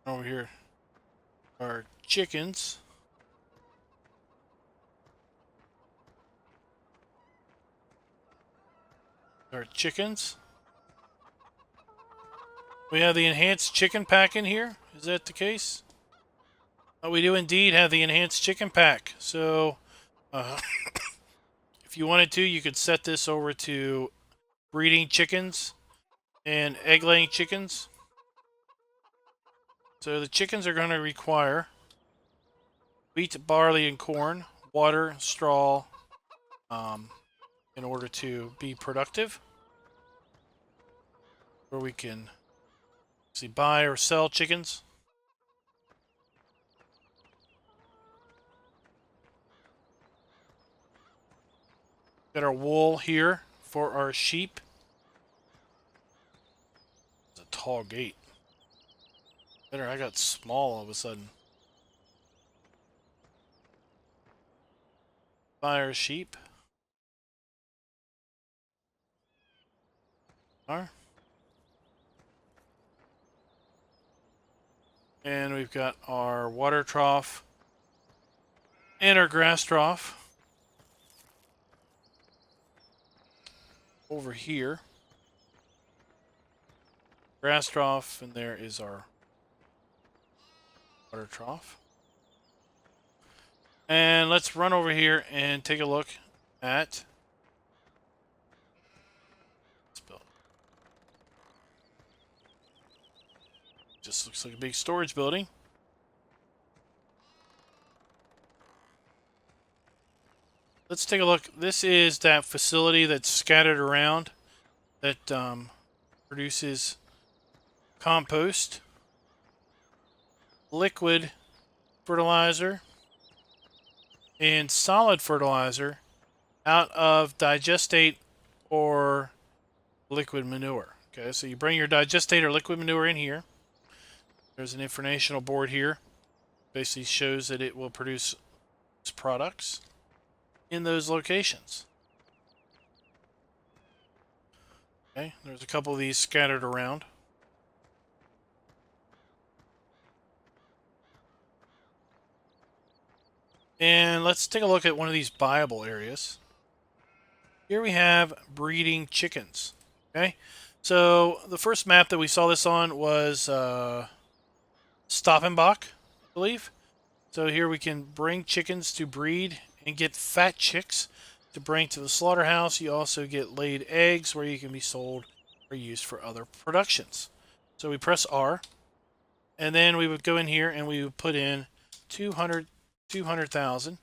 Over here are chickens. Our chickens. We have the enhanced chicken pack in here. Is that the case? We do indeed have the enhanced chicken pack. So, if you wanted to, you could set this over to breeding chickens and egg-laying chickens. So the chickens are going to require wheat, barley, and corn, water, straw, in order to be productive. Where we can see buy or sell chickens. Got our wool here for our sheep. It's a tall gate. Better, I got small all of a sudden. Fire sheep. And we've got our water trough and our grass trough over here. Grass trough, and there is our water trough. And let's run over here and take a look at this building. Just looks like a big storage building. Let's take a look. This is that facility that's scattered around that produces compost, liquid fertilizer, and solid fertilizer out of digestate or liquid manure. Okay, so you bring your digestate or liquid manure in here. There's an informational board here. Basically shows that it will produce products in those locations. Okay, there's a couple of these scattered around. And let's take a look at one of these viable areas. Here we have breeding chickens. Okay, so the first map that we saw this on was Stoppenbach, I believe. So here we can bring chickens to breed and get fat chicks to bring to the slaughterhouse. You also get laid eggs where you can be sold or used for other productions. So we press R, and then we would go in here and we would put in 200,000.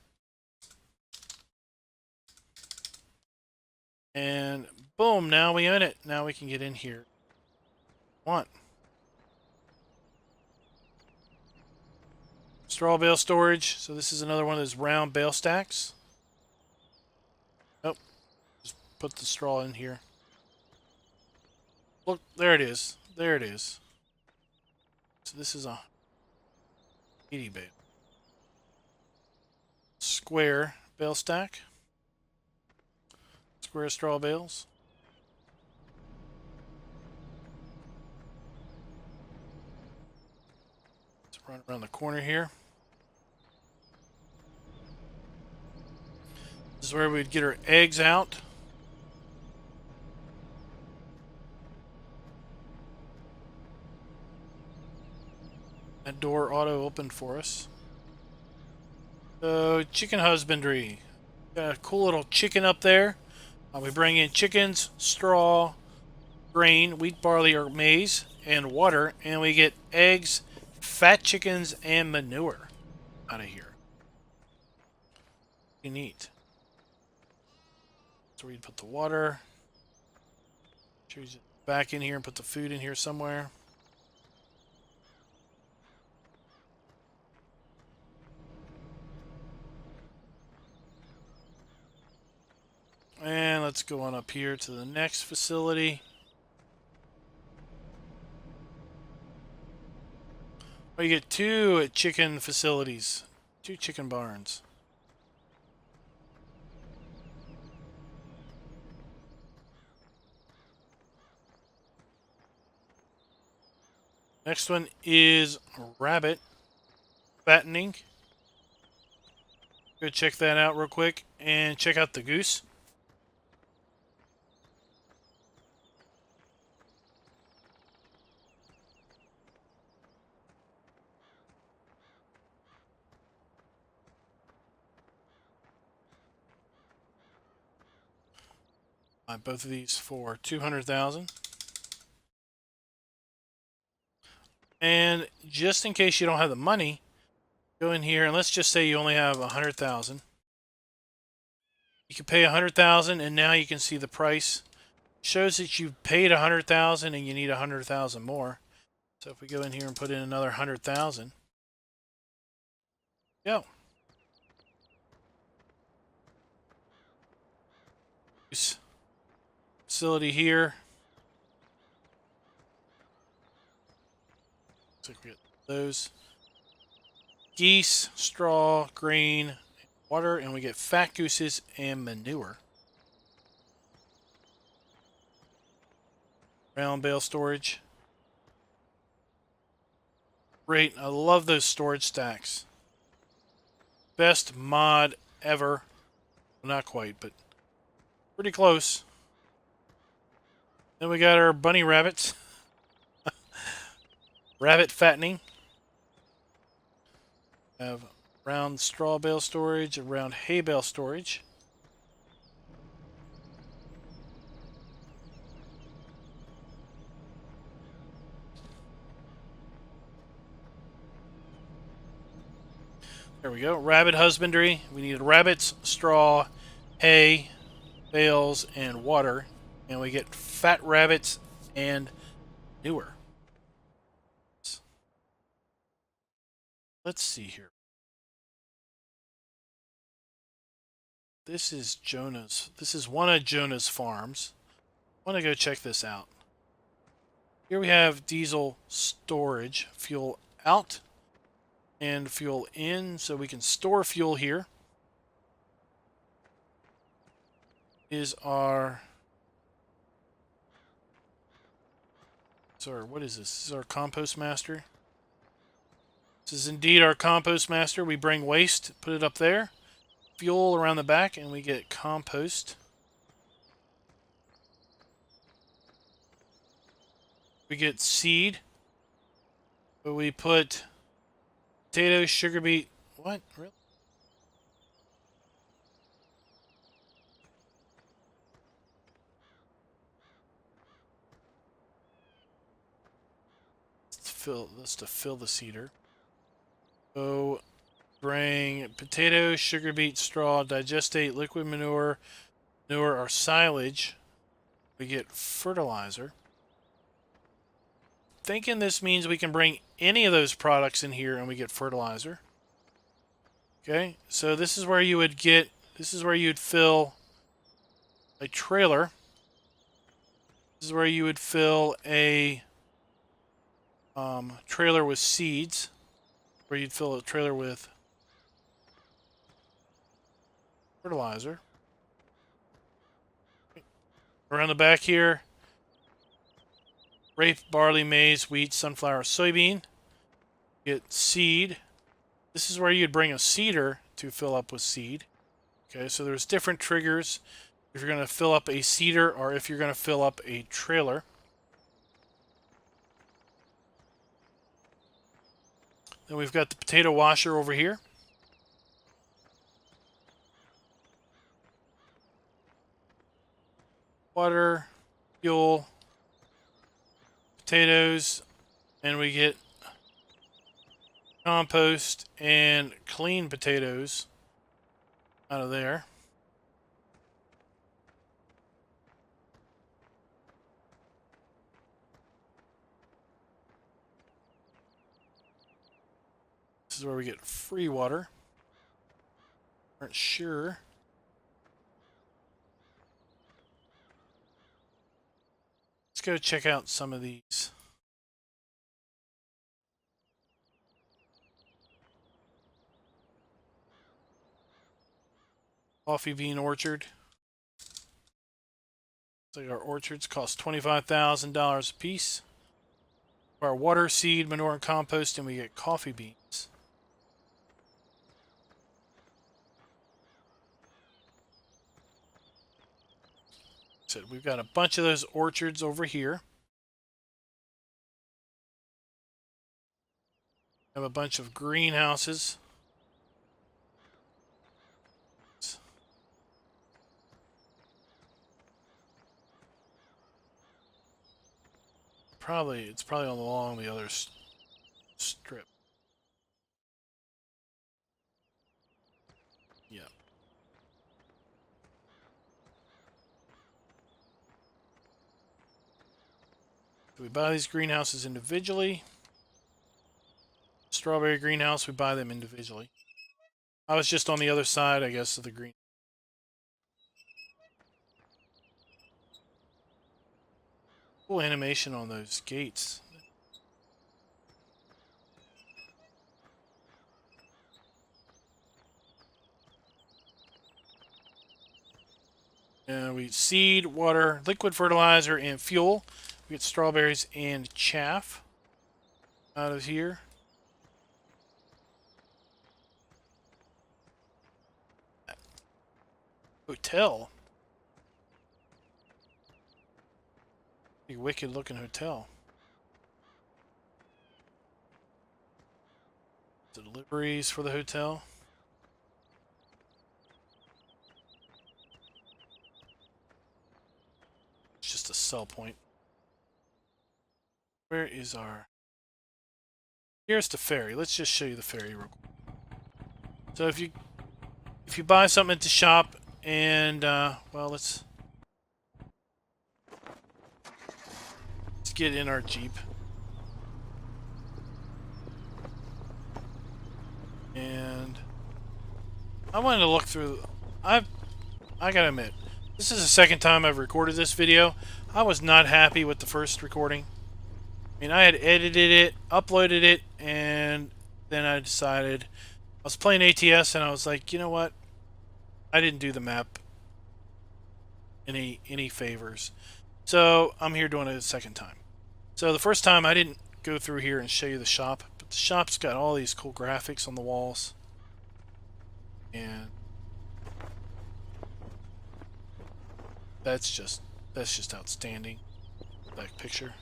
And boom, now we own it. Now we can get in here. Straw bale storage. So this is another one of those round bale stacks. Nope. Just put the straw in here. Look, there it is. There it is. So this is a 80 bale. Square bale stack. Square straw bales. Let's run around the corner here. This is where we'd get our eggs out. That door auto opened for us. So, chicken husbandry. Got a cool little chicken up there. We bring in chickens, straw, grain, wheat, barley, or maize, and water, and we get eggs, fat chickens, and manure out of here. Pretty neat. So we'd put the water. Choose it back in here and put the food in here somewhere. And let's go on up here to the next facility. Well, you get 2 chicken facilities, 2 chicken barns. Next one is rabbit fattening. Go check that out real quick and check out the goose. Buy both of these for 200,000. And just in case you don't have the money, go in here and let's just say you only have 100,000. You can pay 100,000 and now you can see the price. It shows that you've paid 100,000 and you need 100,000 more. So if we go in here and put in another 100,000, go. facility here. So we get those. Geese, straw, grain, water, and we get fat gooses and manure. Round bale storage. Great. I love those storage stacks. Best mod ever. Well, not quite, but pretty close. Then we got our bunny rabbits. Rabbit fattening. Have round straw bale storage, round hay bale storage. There we go. Rabbit husbandry. We need rabbits, straw, hay, bales, and water. And we get fat rabbits and manure. Let's see here. This is Jonah's. This is one of Jonah's farms. I want to go check this out. Here we have diesel storage. Fuel out and fuel in, so we can store fuel here. Is our... Sorry, what is this? This is our Compost Master. This is indeed our Compost Master. We bring waste, put it up there. Fuel around the back, and we get compost. We get seed. But we put potatoes, sugar beet. What? Really? Let's to fill the seeder. So bring potatoes, sugar beet, straw, digestate, liquid manure, or silage. We get fertilizer. Thinking this means we can bring any of those products in here and we get fertilizer. Okay, so this is where you would get, this is where you'd fill a trailer. This is where you would fill a trailer with seeds, where you'd fill a trailer with fertilizer. Around the back here, rape, barley, maize, wheat, sunflower, soybean. Get seed. This is where you'd bring a seeder to fill up with seed. Okay, so there's different triggers if you're going to fill up a seeder or if you're going to fill up a trailer. Then we've got the potato washer over here. Water, fuel, potatoes, and we get compost and clean potatoes out of there. This is where we get free water. Aren't sure. Let's go check out some of these. Coffee bean orchard. Looks like our orchards cost $25,000 a piece. Our water, seed, manure, and compost, and we get coffee beans. So we've got a bunch of those orchards over here. We have a bunch of greenhouses. It's probably along the other strip. Yeah. So we buy these greenhouses individually. Strawberry greenhouse, we buy them individually. I was just on the other side, I guess, of the green. Cool animation on those gates. We seed, water, liquid fertilizer, and fuel. We get strawberries and chaff out of here. Hotel. Big wicked looking hotel. Deliveries for the hotel. It's just a sell point. Where is our... Here's the ferry. Let's just show you the ferry real quick. So if you buy something at the shop and well, let's get in our Jeep. And I wanted to look through. I gotta admit, this is the second time I've recorded this video. I was not happy with the first recording. I mean, I had edited it, uploaded it, and then I decided I was playing ATS, and I was like, you know what? I didn't do the map any favors, so I'm here doing it a second time. So the first time I didn't go through here and show you the shop, but the shop's got all these cool graphics on the walls, and that's just outstanding. That picture.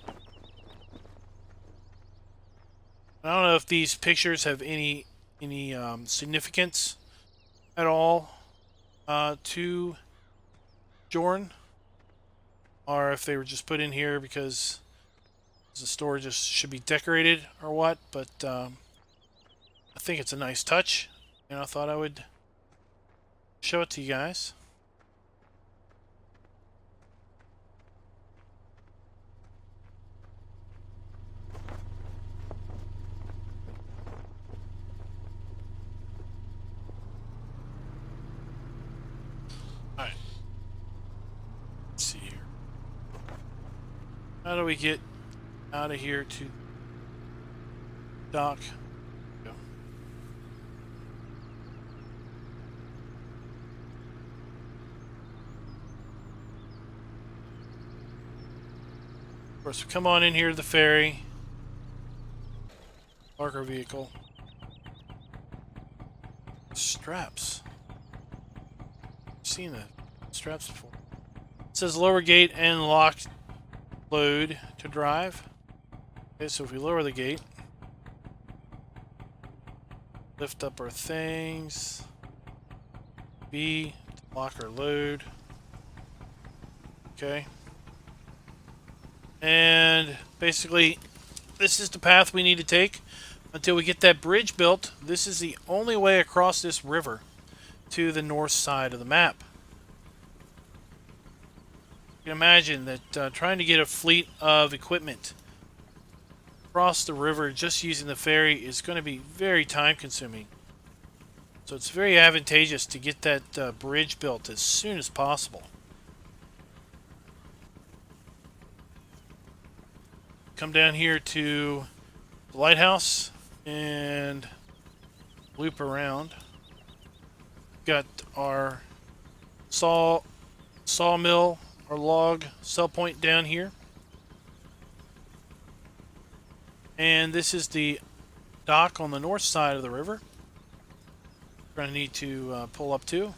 I don't know if these pictures have any significance at all to Jorn, or if they were just put in here because the store just should be decorated or what. But I think it's a nice touch, and I thought I would show it to you guys. Alright. Let's see here. How do we get out of here to dock? Go. Of course, we come on in here to the ferry. Park our vehicle. Straps. I've seen the straps before. It says lower gate and locked load to drive. Okay, so if we lower the gate, lift up our things, B, lock our load. Okay. And basically, this is the path we need to take until we get that bridge built. This is the only way across this river to the north side of the map. You can imagine that trying to get a fleet of equipment across the river just using the ferry is going to be very time consuming. So it's very advantageous to get that bridge built as soon as possible. Come down here to the Lighthouse and loop around. Got our sawmill, our log sell point down here. And this is the dock on the north side of the river. We're going to need to pull up to.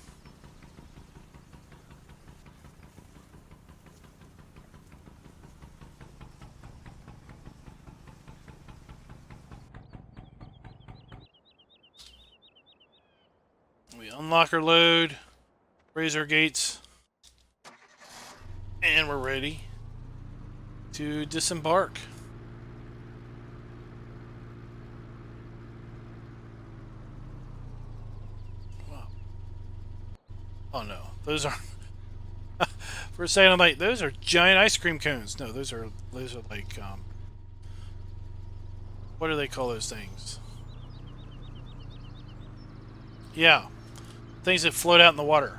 We unlock our load, raise our gates, and we're ready to disembark. Wow. Oh no, those are for a second I'm like, those are giant ice cream cones. No, those are like what do they call those things? Yeah. Things that float out in the water.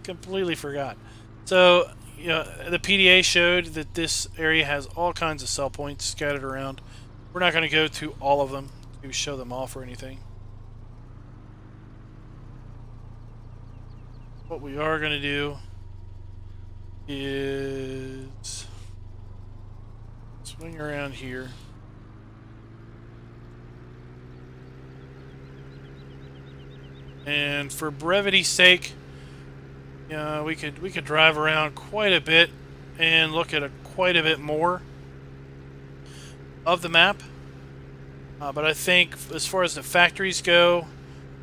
Completely forgot. So, the PDA showed that this area has all kinds of sell points scattered around. We're not going to go to all of them to show them off or anything. What we are going to do is swing around here. And for brevity's sake, we could drive around quite a bit and look at quite a bit more of the map. But I think as far as the factories go,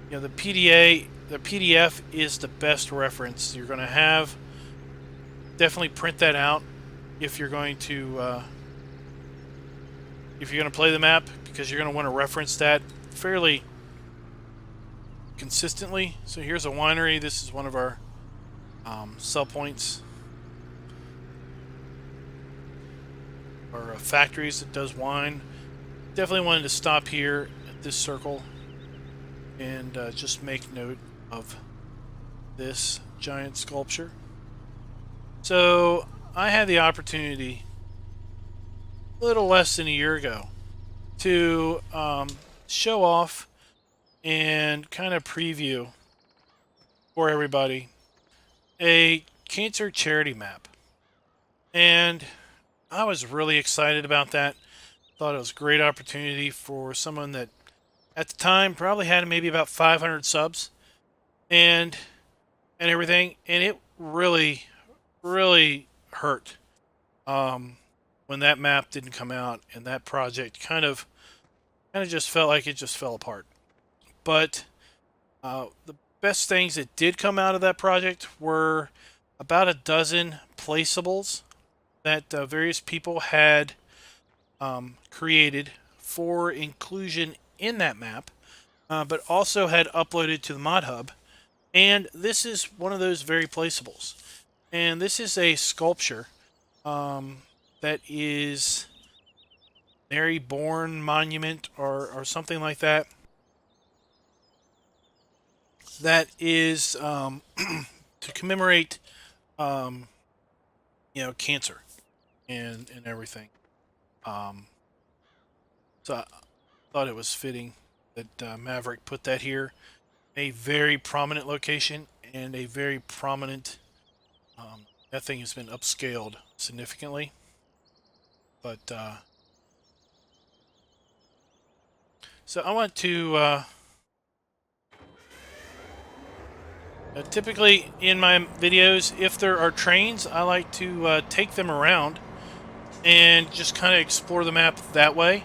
the PDF is the best reference. You're going to have definitely print that out if you're going to play the map, because you're going to want to reference that fairly consistently. So here's a winery. This is one of our sell points, or factories that does wine. Definitely wanted to stop here at this circle and just make note of this giant sculpture. So I had the opportunity a little less than a year ago to show off and kind of preview for everybody a cancer charity map. And I was really excited about that. Thought it was a great opportunity for someone that at the time probably had maybe about 500 subs and everything, and it really hurt when that map didn't come out, and that project kind of just felt like it just fell apart. But the best things that did come out of that project were about a dozen placeables that various people had created for inclusion in that map, but also had uploaded to the mod hub. And this is one of those very placeables. And this is a sculpture that is Mary Bourne Monument or something like that. That is to commemorate, cancer and everything. So I thought it was fitting that Maverick put that here. A very prominent location and a very prominent. That thing has been upscaled significantly, but so I want to. Typically in my videos, if there are trains, I like to take them around and just kind of explore the map that way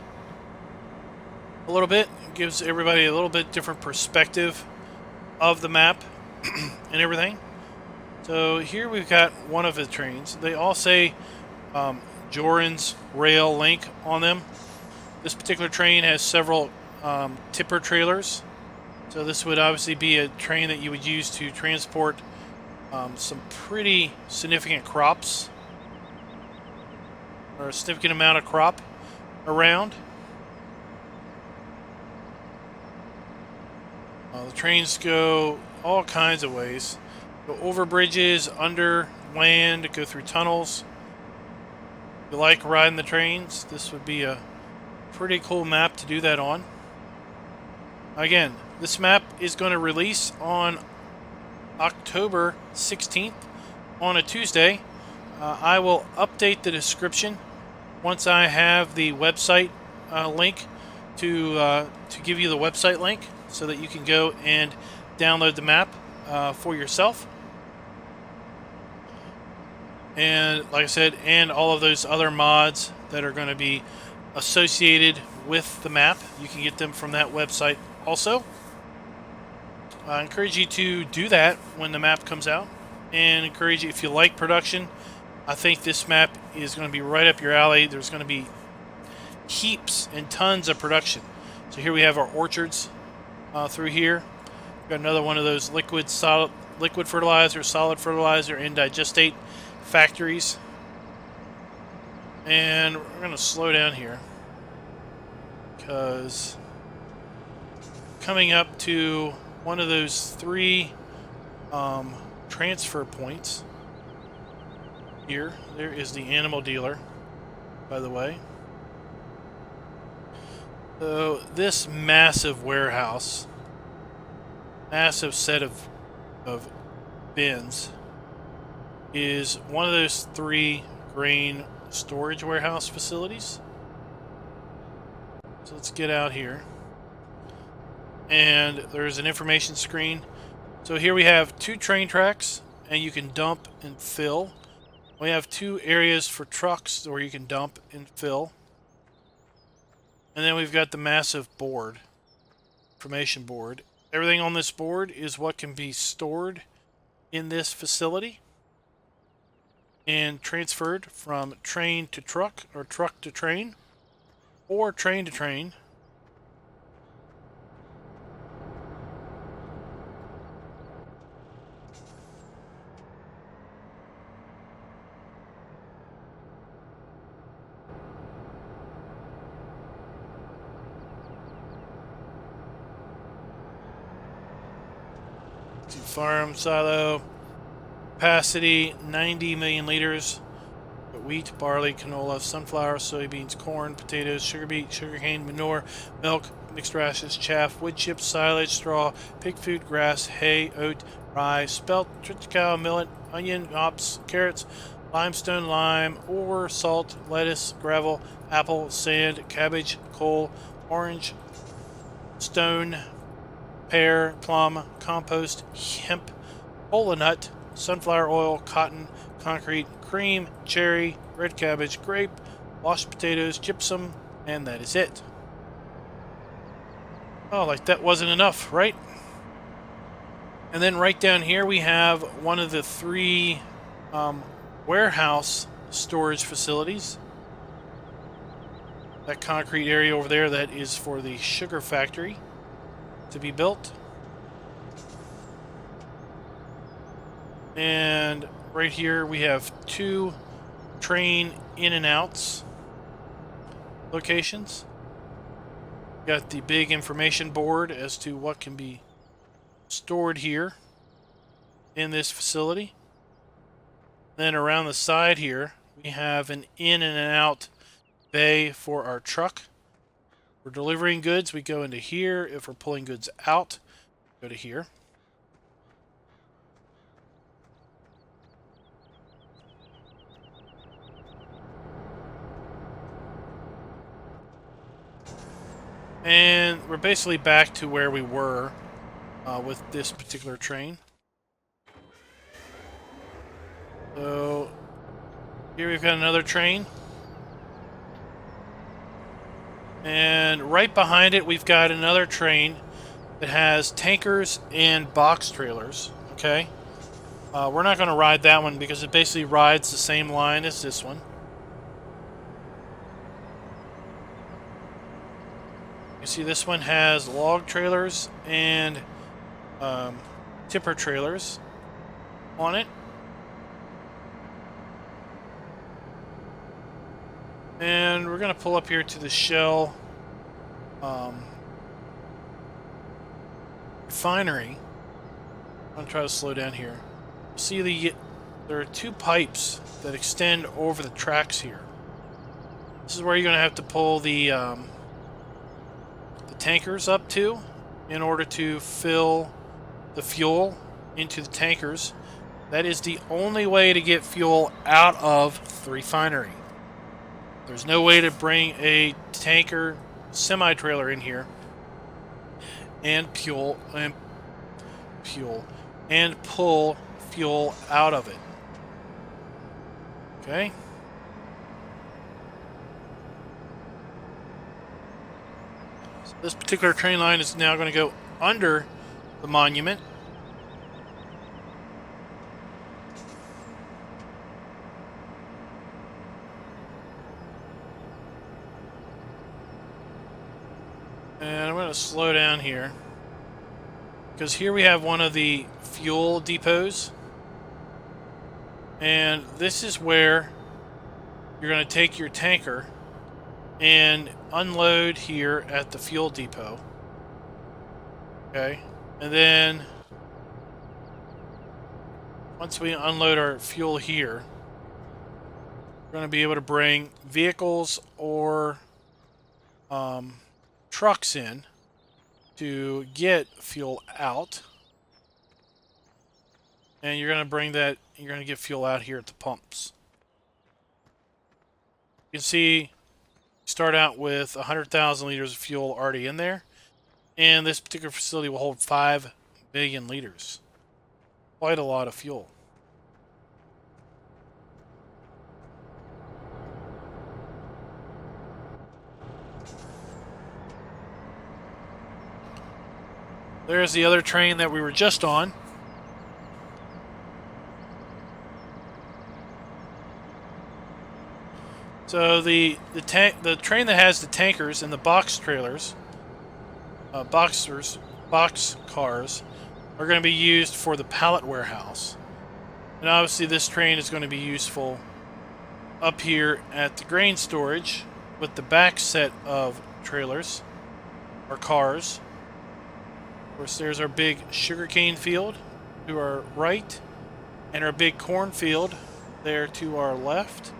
a little bit. It gives everybody a little bit different perspective of the map and everything. So here we've got one of the trains. They all say Jorans rail link on them. This particular train has several tipper trailers. So this would obviously be a train that you would use to transport some pretty significant crops, or a significant amount of crop around. The trains go all kinds of ways. Go over bridges, under land, go through tunnels. If you like riding the trains, this would be a pretty cool map to do that on. Again, this map is going to release on October 16th on a Tuesday. I will update the description once I have the website link to give you the website link so that you can go and download the map for yourself. And like I said, and all of those other mods that are going to be associated with the map, you can get them from that website also. I encourage you to do that when the map comes out, and encourage you, if you like production, I think this map is going to be right up your alley. There's going to be heaps and tons of production. So here we have our orchards through here. We've got another one of those liquid fertilizer, solid fertilizer, and digestate factories. And we're going to slow down here because coming up to one of those three transfer points here. There is the animal dealer, by the way. So this massive warehouse, massive set of bins, is one of those 3 grain storage warehouse facilities. So let's get out here. And there's an information screen. So here we have 2 train tracks, and you can dump and fill. We have 2 areas for trucks where you can dump and fill. And then we've got the massive board, information board. Everything on this board is what can be stored in this facility and transferred from train to truck, or truck to train, or train to train. Farm silo capacity 90 million liters. Wheat, barley, canola, sunflower, soybeans, corn, potatoes, sugar beet, sugarcane, manure, milk, mixed rashes, chaff, wood chips, silage, straw, pig food, grass, hay, oat, rye, spelt, triticale, millet, onion, hops, carrots, limestone, lime, ore, salt, lettuce, gravel, apple, sand, cabbage, coal, orange, stone, pear, plum, compost, hemp, cola nut, sunflower oil, cotton, concrete, cream, cherry, red cabbage, grape, washed potatoes, gypsum, and that is it. Oh, like that wasn't enough, right? And then right down here we have one of the 3 warehouse storage facilities. That concrete area over there, that is for the sugar factory to be built. And right here we have 2 train in and outs locations. Got the big information board as to what can be stored here in this facility. Then around the side here we have an in and an out bay for our truck. If we're delivering goods, we go into here. If we're pulling goods out, go to here. And we're basically back to where we were with this particular train. So here we've got another train. And right behind it we've got another train that has tankers and box trailers. Okay. We're not going to ride that one because it basically rides the same line as this one. You see this one has log trailers and tipper trailers on it. And we're going to pull up here to the Shell Refinery. I'm going to try to slow down here. See, there are 2 pipes that extend over the tracks here. This is where you're going to have to pull the tankers up to in order to fill the fuel into the tankers. That is the only way to get fuel out of the refinery. There's no way to bring a tanker semi-trailer in here and pull fuel out of it. Okay? So this particular train line is now going to go under the monument. And I'm going to slow down here, because here we have one of the fuel depots, and this is where you're going to take your tanker and unload here at the fuel depot. Okay, and then once we unload our fuel here, We're going to be able to bring vehicles or trucks in to get fuel out. And you're going to bring that, you're going to get fuel out here at the pumps. You can see, start out with 100,000 liters of fuel already in there. And this particular facility will hold 5 billion liters. Quite a lot of fuel. There's the other train that we were just on. So the train that has the tankers and the box trailers, box cars, are going to be used for the pallet warehouse. And obviously this train is going to be useful up here at the grain storage with the back set of trailers or cars. Of course, there's our big sugarcane field to our right and our big corn field there to our left.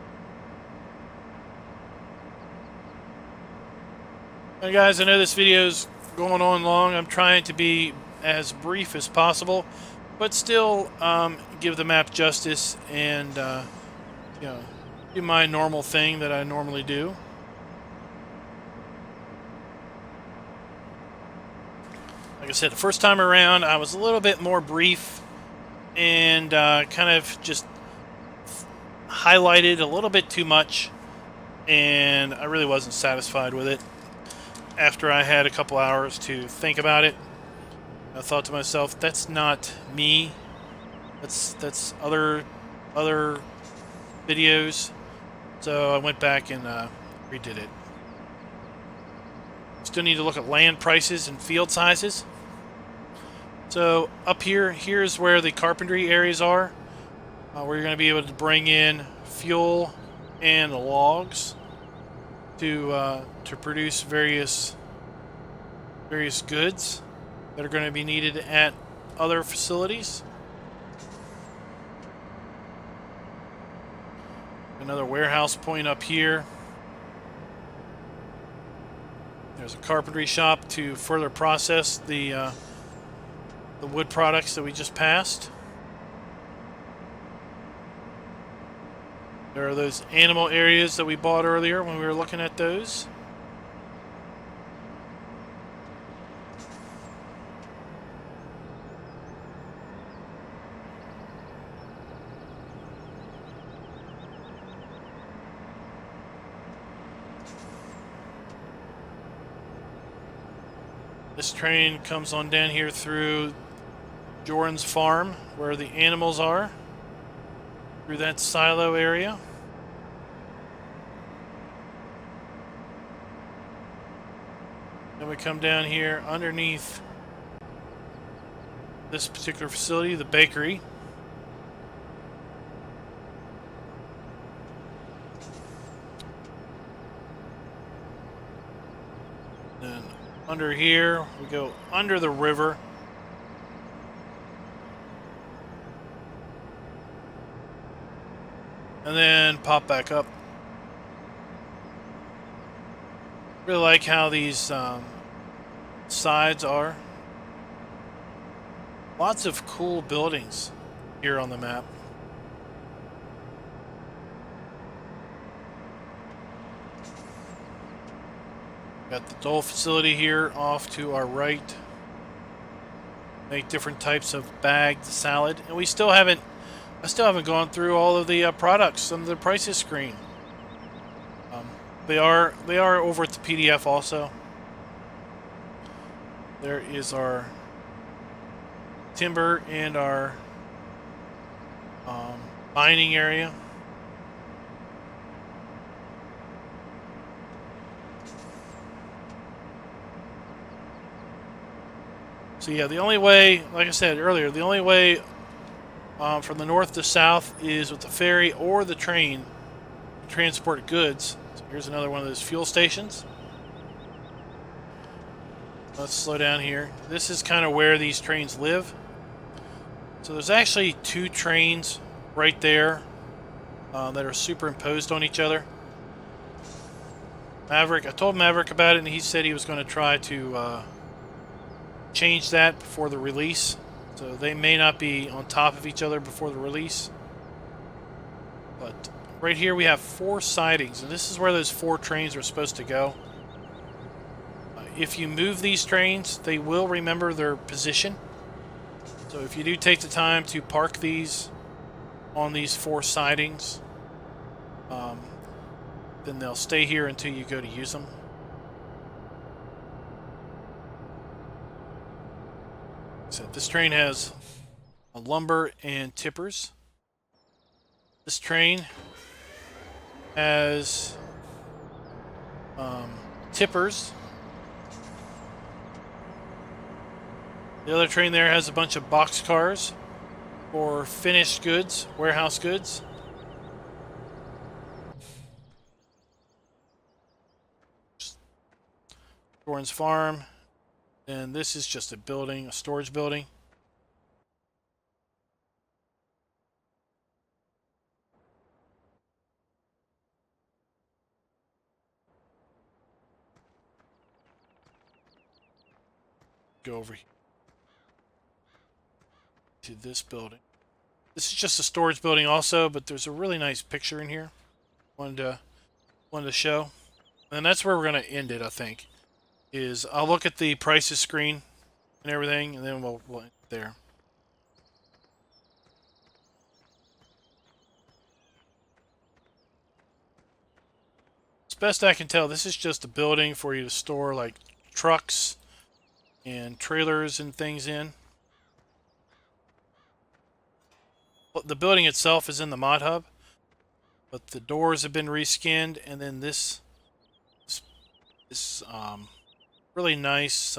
Now guys, I know this video's going on long. I'm trying to be as brief as possible, but still give the map justice and you know, do my normal thing that I normally do. Like I said, the first time around I was a little bit more brief and kind of just highlighted a little bit too much, and I really wasn't satisfied with it. After I had a couple hours to think about it, I thought to myself, that's not me. That's other videos. So I went back and redid it. Still need to look at land prices and field sizes. So up here, here's where the carpentry areas are, where you're going to be able to bring in fuel and logs to produce various goods that are going to be needed at other facilities. Another warehouse point up here. There's a carpentry shop to further process the wood products that we just passed. There are those animal areas that we bought earlier when we were looking at those. This train comes on down here through Jorans farm, where the animals are, through that silo area. Then we come down here underneath this particular facility, the bakery. Then under here, we go under the river. And then pop back up. Really like how these sides are. Lots of cool buildings here on the map. Got the Dole facility here off to our right. Make different types of bagged salad, and I still haven't gone through all of the products under the prices screen. They are over at the PDF also. There is our timber and our mining area. So yeah, the only way, like I said earlier, the only way from the north to south is with the ferry or the train to transport goods. So here's another one of those fuel stations. Let's slow down here. This is kind of where these trains live. So there's actually 2 trains right there that are superimposed on each other. Maverick, I told Maverick about it, and he said he was going to try to change that before the release. So they may not be on top of each other before the release. But right here we have 4 sidings, and this is where those 4 trains are supposed to go. If you move these trains, they will remember their position. So if you do take the time to park these on these 4 sidings, then they'll stay here until you go to use them. So this train has a lumber and tippers. This train has tippers. The other train there has a bunch of box cars for finished goods, warehouse goods. Jorans farm. And this is just a building, a storage building. Go over here to this building. This is just a storage building also, but there's a really nice picture in here. Wanted to show. And that's where we're going to end it, I think. Is I'll look at the prices screen and everything, and then we'll end there. As best I can tell, this is just a building for you to store like trucks and trailers and things in. The building itself is in the mod hub, but the doors have been reskinned, and then this really nice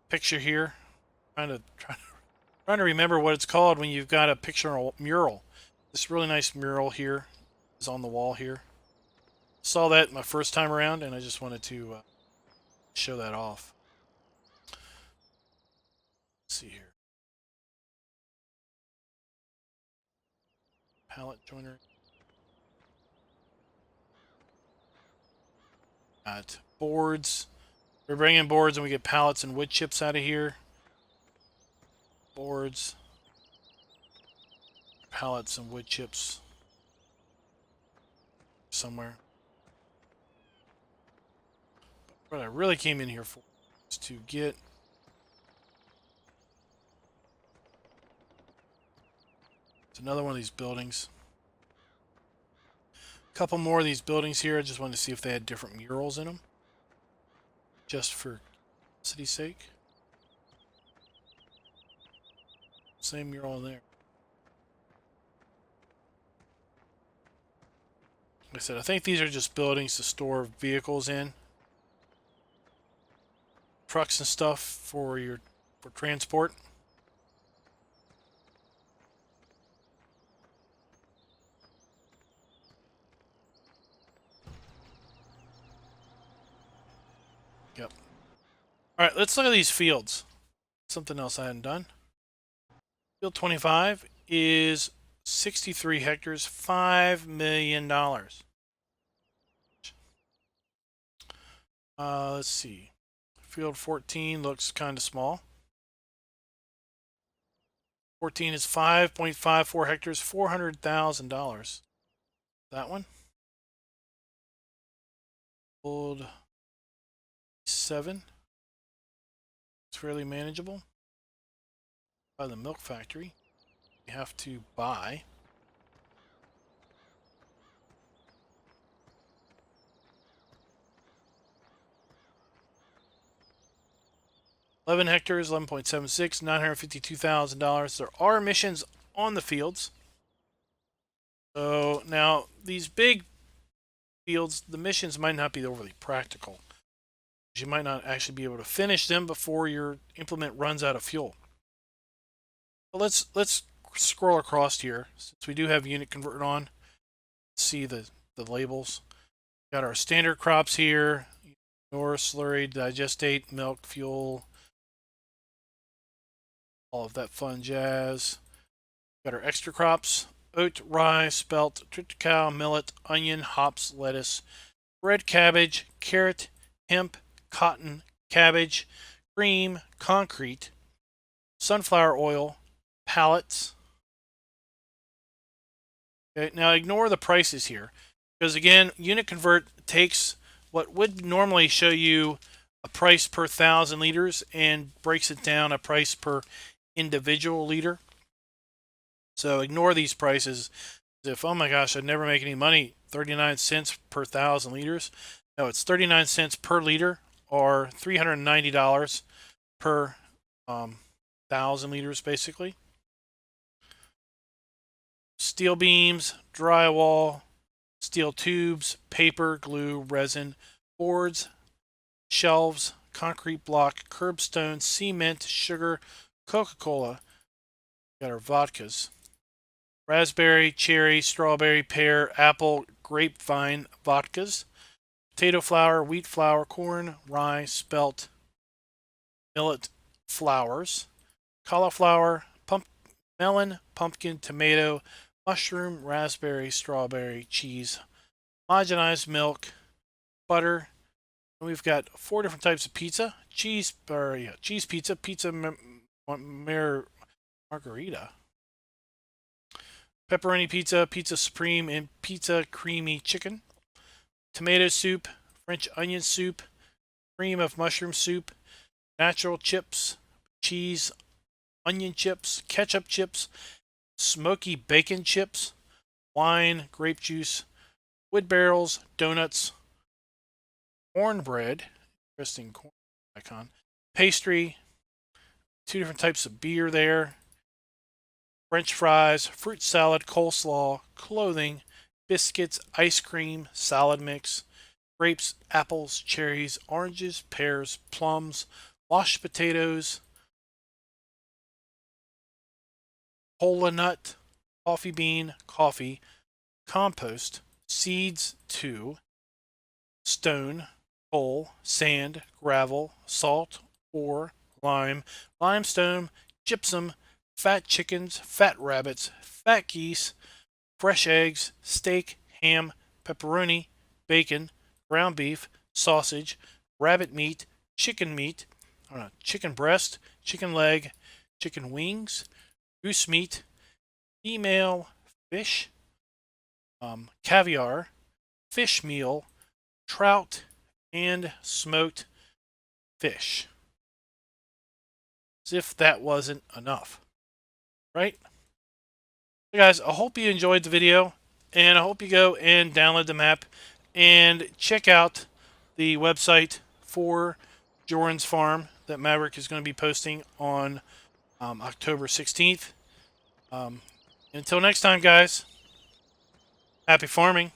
picture here. Trying to remember what it's called when you've got a picture mural. This really nice mural here is on the wall here. Saw that my first time around, and I just wanted to show that off. Let's see here. Pallet joinery. Got boards. We're bringing boards, and we get pallets and wood chips out of here. Boards. Pallets and wood chips. Somewhere. But what I really came in here for is to get another one of these buildings. A couple more of these buildings here. I just wanted to see if they had different murals in them. Just for city's sake. Same mural in there. Like I said, I think these are just buildings to store vehicles in. Trucks and stuff for transport. Yep. Alright, let's look at these fields. Something else I hadn't done. Field 25 is 63 hectares, $5 million. Let's see. Field 14 looks kind of small. 14 is 5.54 hectares, $400,000. That one. Field 7. It's fairly manageable. By the milk factory. You have to buy. $11 hectares, 11.76, $952,000. There are missions on the fields. So now these big fields, the missions might not be overly practical. You might not actually be able to finish them before your implement runs out of fuel. But let's scroll across here since we do have unit convert on. See the labels. Got our standard crops here: Nor, slurry, digestate, milk, fuel, all of that fun jazz. Got our extra crops. oat, rye, spelt, triticale, millet, onion, hops, lettuce, red cabbage, carrot, hemp, cotton, cabbage, cream, concrete, sunflower oil, pallets. Okay, now ignore the prices here, because again, unit convert takes what would normally show you a price per 1,000 liters and breaks it down a price per individual liter. So ignore these prices. If, oh my gosh, I'd never make any money, 39 cents per 1,000 liters. No, it's 39 cents per liter, or $390 per 1,000 liters, basically. Steel beams, drywall, steel tubes, paper, glue, resin, boards, shelves, concrete block, curbstone, cement, sugar, Coca-Cola. Got our vodkas. Raspberry, cherry, strawberry, pear, apple, grapevine vodkas. Potato flour, wheat flour, corn, rye, spelt, millet flours. Cauliflower, melon, pumpkin, tomato, mushroom, raspberry, strawberry, cheese, homogenized milk, butter. And we've got 4 different types of pizza: cheese pizza, margarita, pepperoni pizza, pizza supreme, and pizza creamy chicken. Tomato soup, French onion soup, cream of mushroom soup, natural chips, cheese, onion chips, ketchup chips, smoky bacon chips, wine, grape juice, wood barrels, donuts, cornbread, interesting corn icon, pastry, 2 different types of beer there, French fries, fruit salad, coleslaw, clothing, biscuits, ice cream, salad mix, grapes, apples, cherries, oranges, pears, plums, washed potatoes, cola nut, coffee bean, coffee, compost, seeds 2, stone, coal, sand, gravel, salt, ore, lime, limestone, gypsum, fat chickens, fat rabbits, fat geese, fresh eggs, steak, ham, pepperoni, bacon, ground beef, sausage, rabbit meat, chicken chicken breast, chicken leg, chicken wings, goose meat, female fish, caviar, fish meal, trout, and smoked fish. As if that wasn't enough, right? So guys, I hope you enjoyed the video, and I hope you go and download the map and check out the website for Jorans Farm that Maverick is going to be posting on October 16th. Until next time, guys, happy farming.